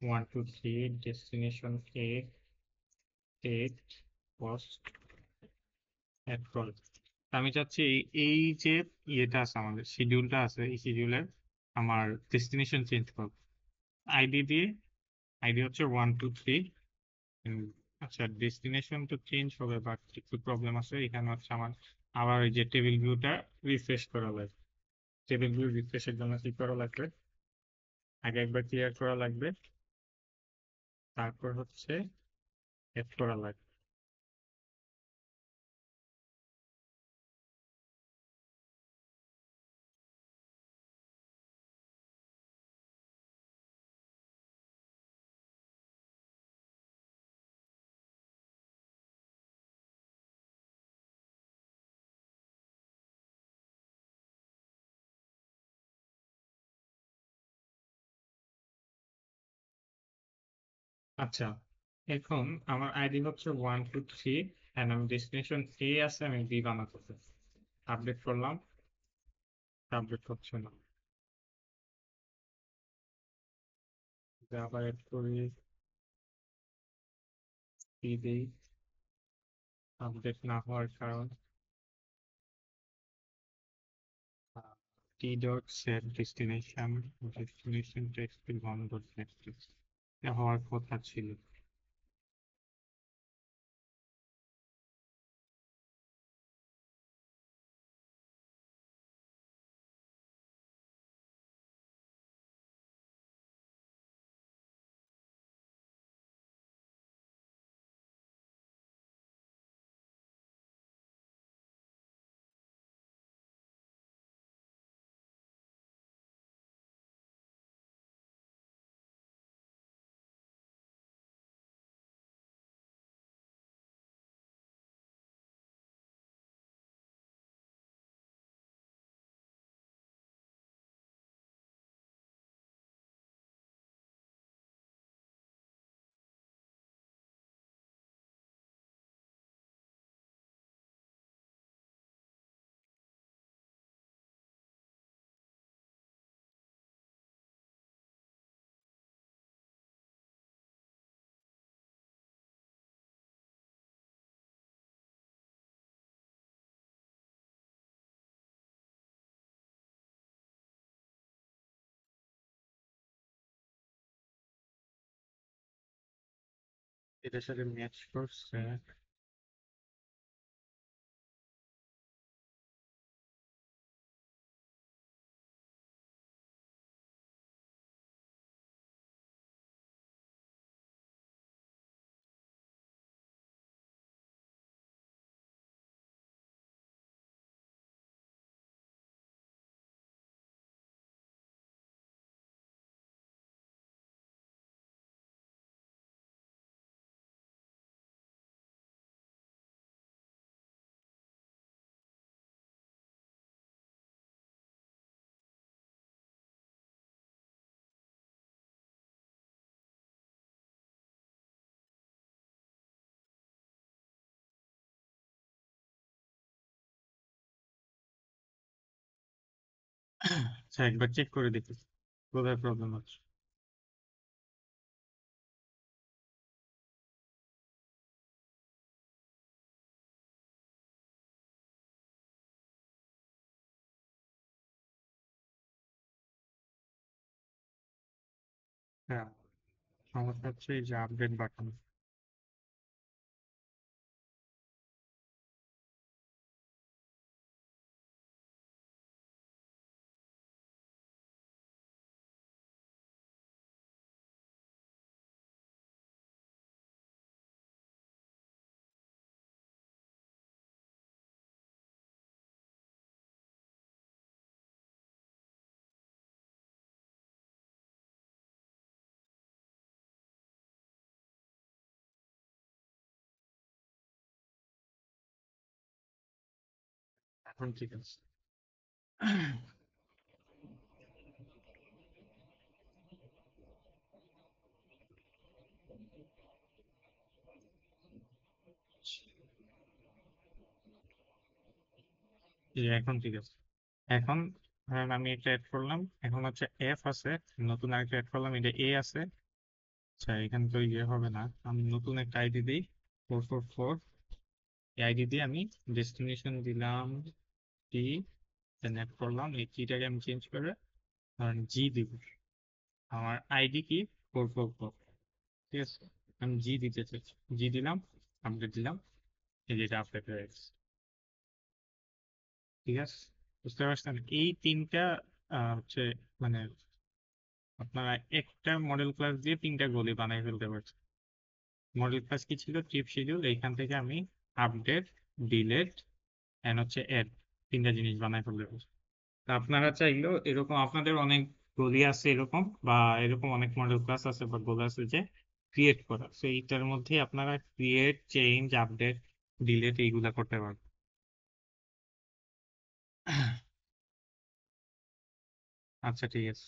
S1: 1 2 3 ডেস্টিনেশন এ টেক কস্ট অ্যাড করলাম। আমি চাচ্ছি এই যে ইয়েটা আছে, আমাদের শিডিউলটা আছে, এই শিডিউলের আমার ডেস্টিনেশন চেঞ্জ করব। আইডি দিয়ে, আইডি হচ্ছে 1 2 3। আচ্ছা, ডেস্টিনেশন তো চেঞ্জ হবে, বাট একটু প্রবলেম আছে এখানে। হচ্ছে আমার আবার এই যে টেবিল ভিউটা রিফ্রেশ করা লাগবে। টেবিল ভিউ রিফ্রেশের জন্য কি করা লাগবে, আগে একবার ক্লিয়ার করা লাগবে, তারপর হচ্ছে এড করা লাগবে। আচ্ছা, এখন আমার আইডি হচ্ছে 1 2 3 এন্ড আমি ডেস্টিনেশন এ আছে, আমি বি বানাতে চাই। আপডেট করলাম, আপডেট হচ্ছে না। আবার এড করি, কি দিই, আপডেট না হওয়ার কারণ টি dot set destination destination text one dot next হওয়ার কথা ছিল। এটার সাথে ম্যাচ করছে। আচ্ছা, একবার চেক করে দেখি কোথায় প্রবলেম হচ্ছে। হ্যাঁ, সমস্যা হচ্ছে এই যে আপডেট বাটন। এখন ঠিক আছে। এখন ঠিক আছে। এখন ধরেন আমি এটা অ্যাড করলাম, এখন হচ্ছে এফ আছে, নতুন আরেকটা অ্যাড করলাম, এটা এ আছে। আচ্ছা এখানে তো ইয়ে হবে না, আমি নতুন একটা আইডি দিই 444। এই আইডি দিয়ে আমি ডেস্টিনেশন দিলাম টি, দেন অ্যাড করলাম, এই কিটাকে আমি চেঞ্জ করে ধরেন জি দিব। আমার আইডি কি 444, ঠিক আছে, আমি জি দিতে চাইছি, জি দিলাম, আপডেট দিলাম, এই যেটা আপডেট হয়ে গেছে। ঠিক আছে, বুঝতে পারছেন? এই তিনটা হচ্ছে মানে আপনারা একটা মডেল ক্লাস দিয়ে তিনটা গলি বানাই ফেলতে পারছেন। মডেল ক্লাস কি ছিল? ট্রিপ শিডিউল, এইখান থেকে আমি আপডেট, ডিলেট এন্ড হচ্ছে এড, তিনটা জিনিস বানাই ফেলতে পারছি। তা আপনারা চাইলেও এরকম আপনাদের অনেক গলি আছে এরকম, বা এরকম অনেক মডেল ক্লাস আছে বা গোল আছে যে ক্রিয়েট করা, তো এইটার মধ্যে আপনারা ক্রিয়েট, চেঞ্জ, আপডেট, ডিলেট এইগুলা করতে পারবেন। আচ্ছা ঠিক আছে।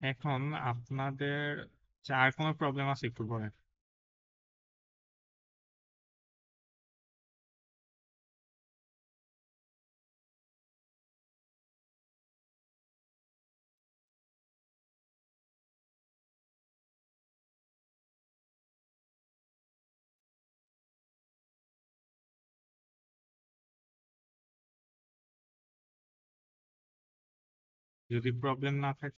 S1: এখন আপনাদের আর কোনো প্রবলেম আছে একটু বলেন। যদি প্রবলেম না থাকে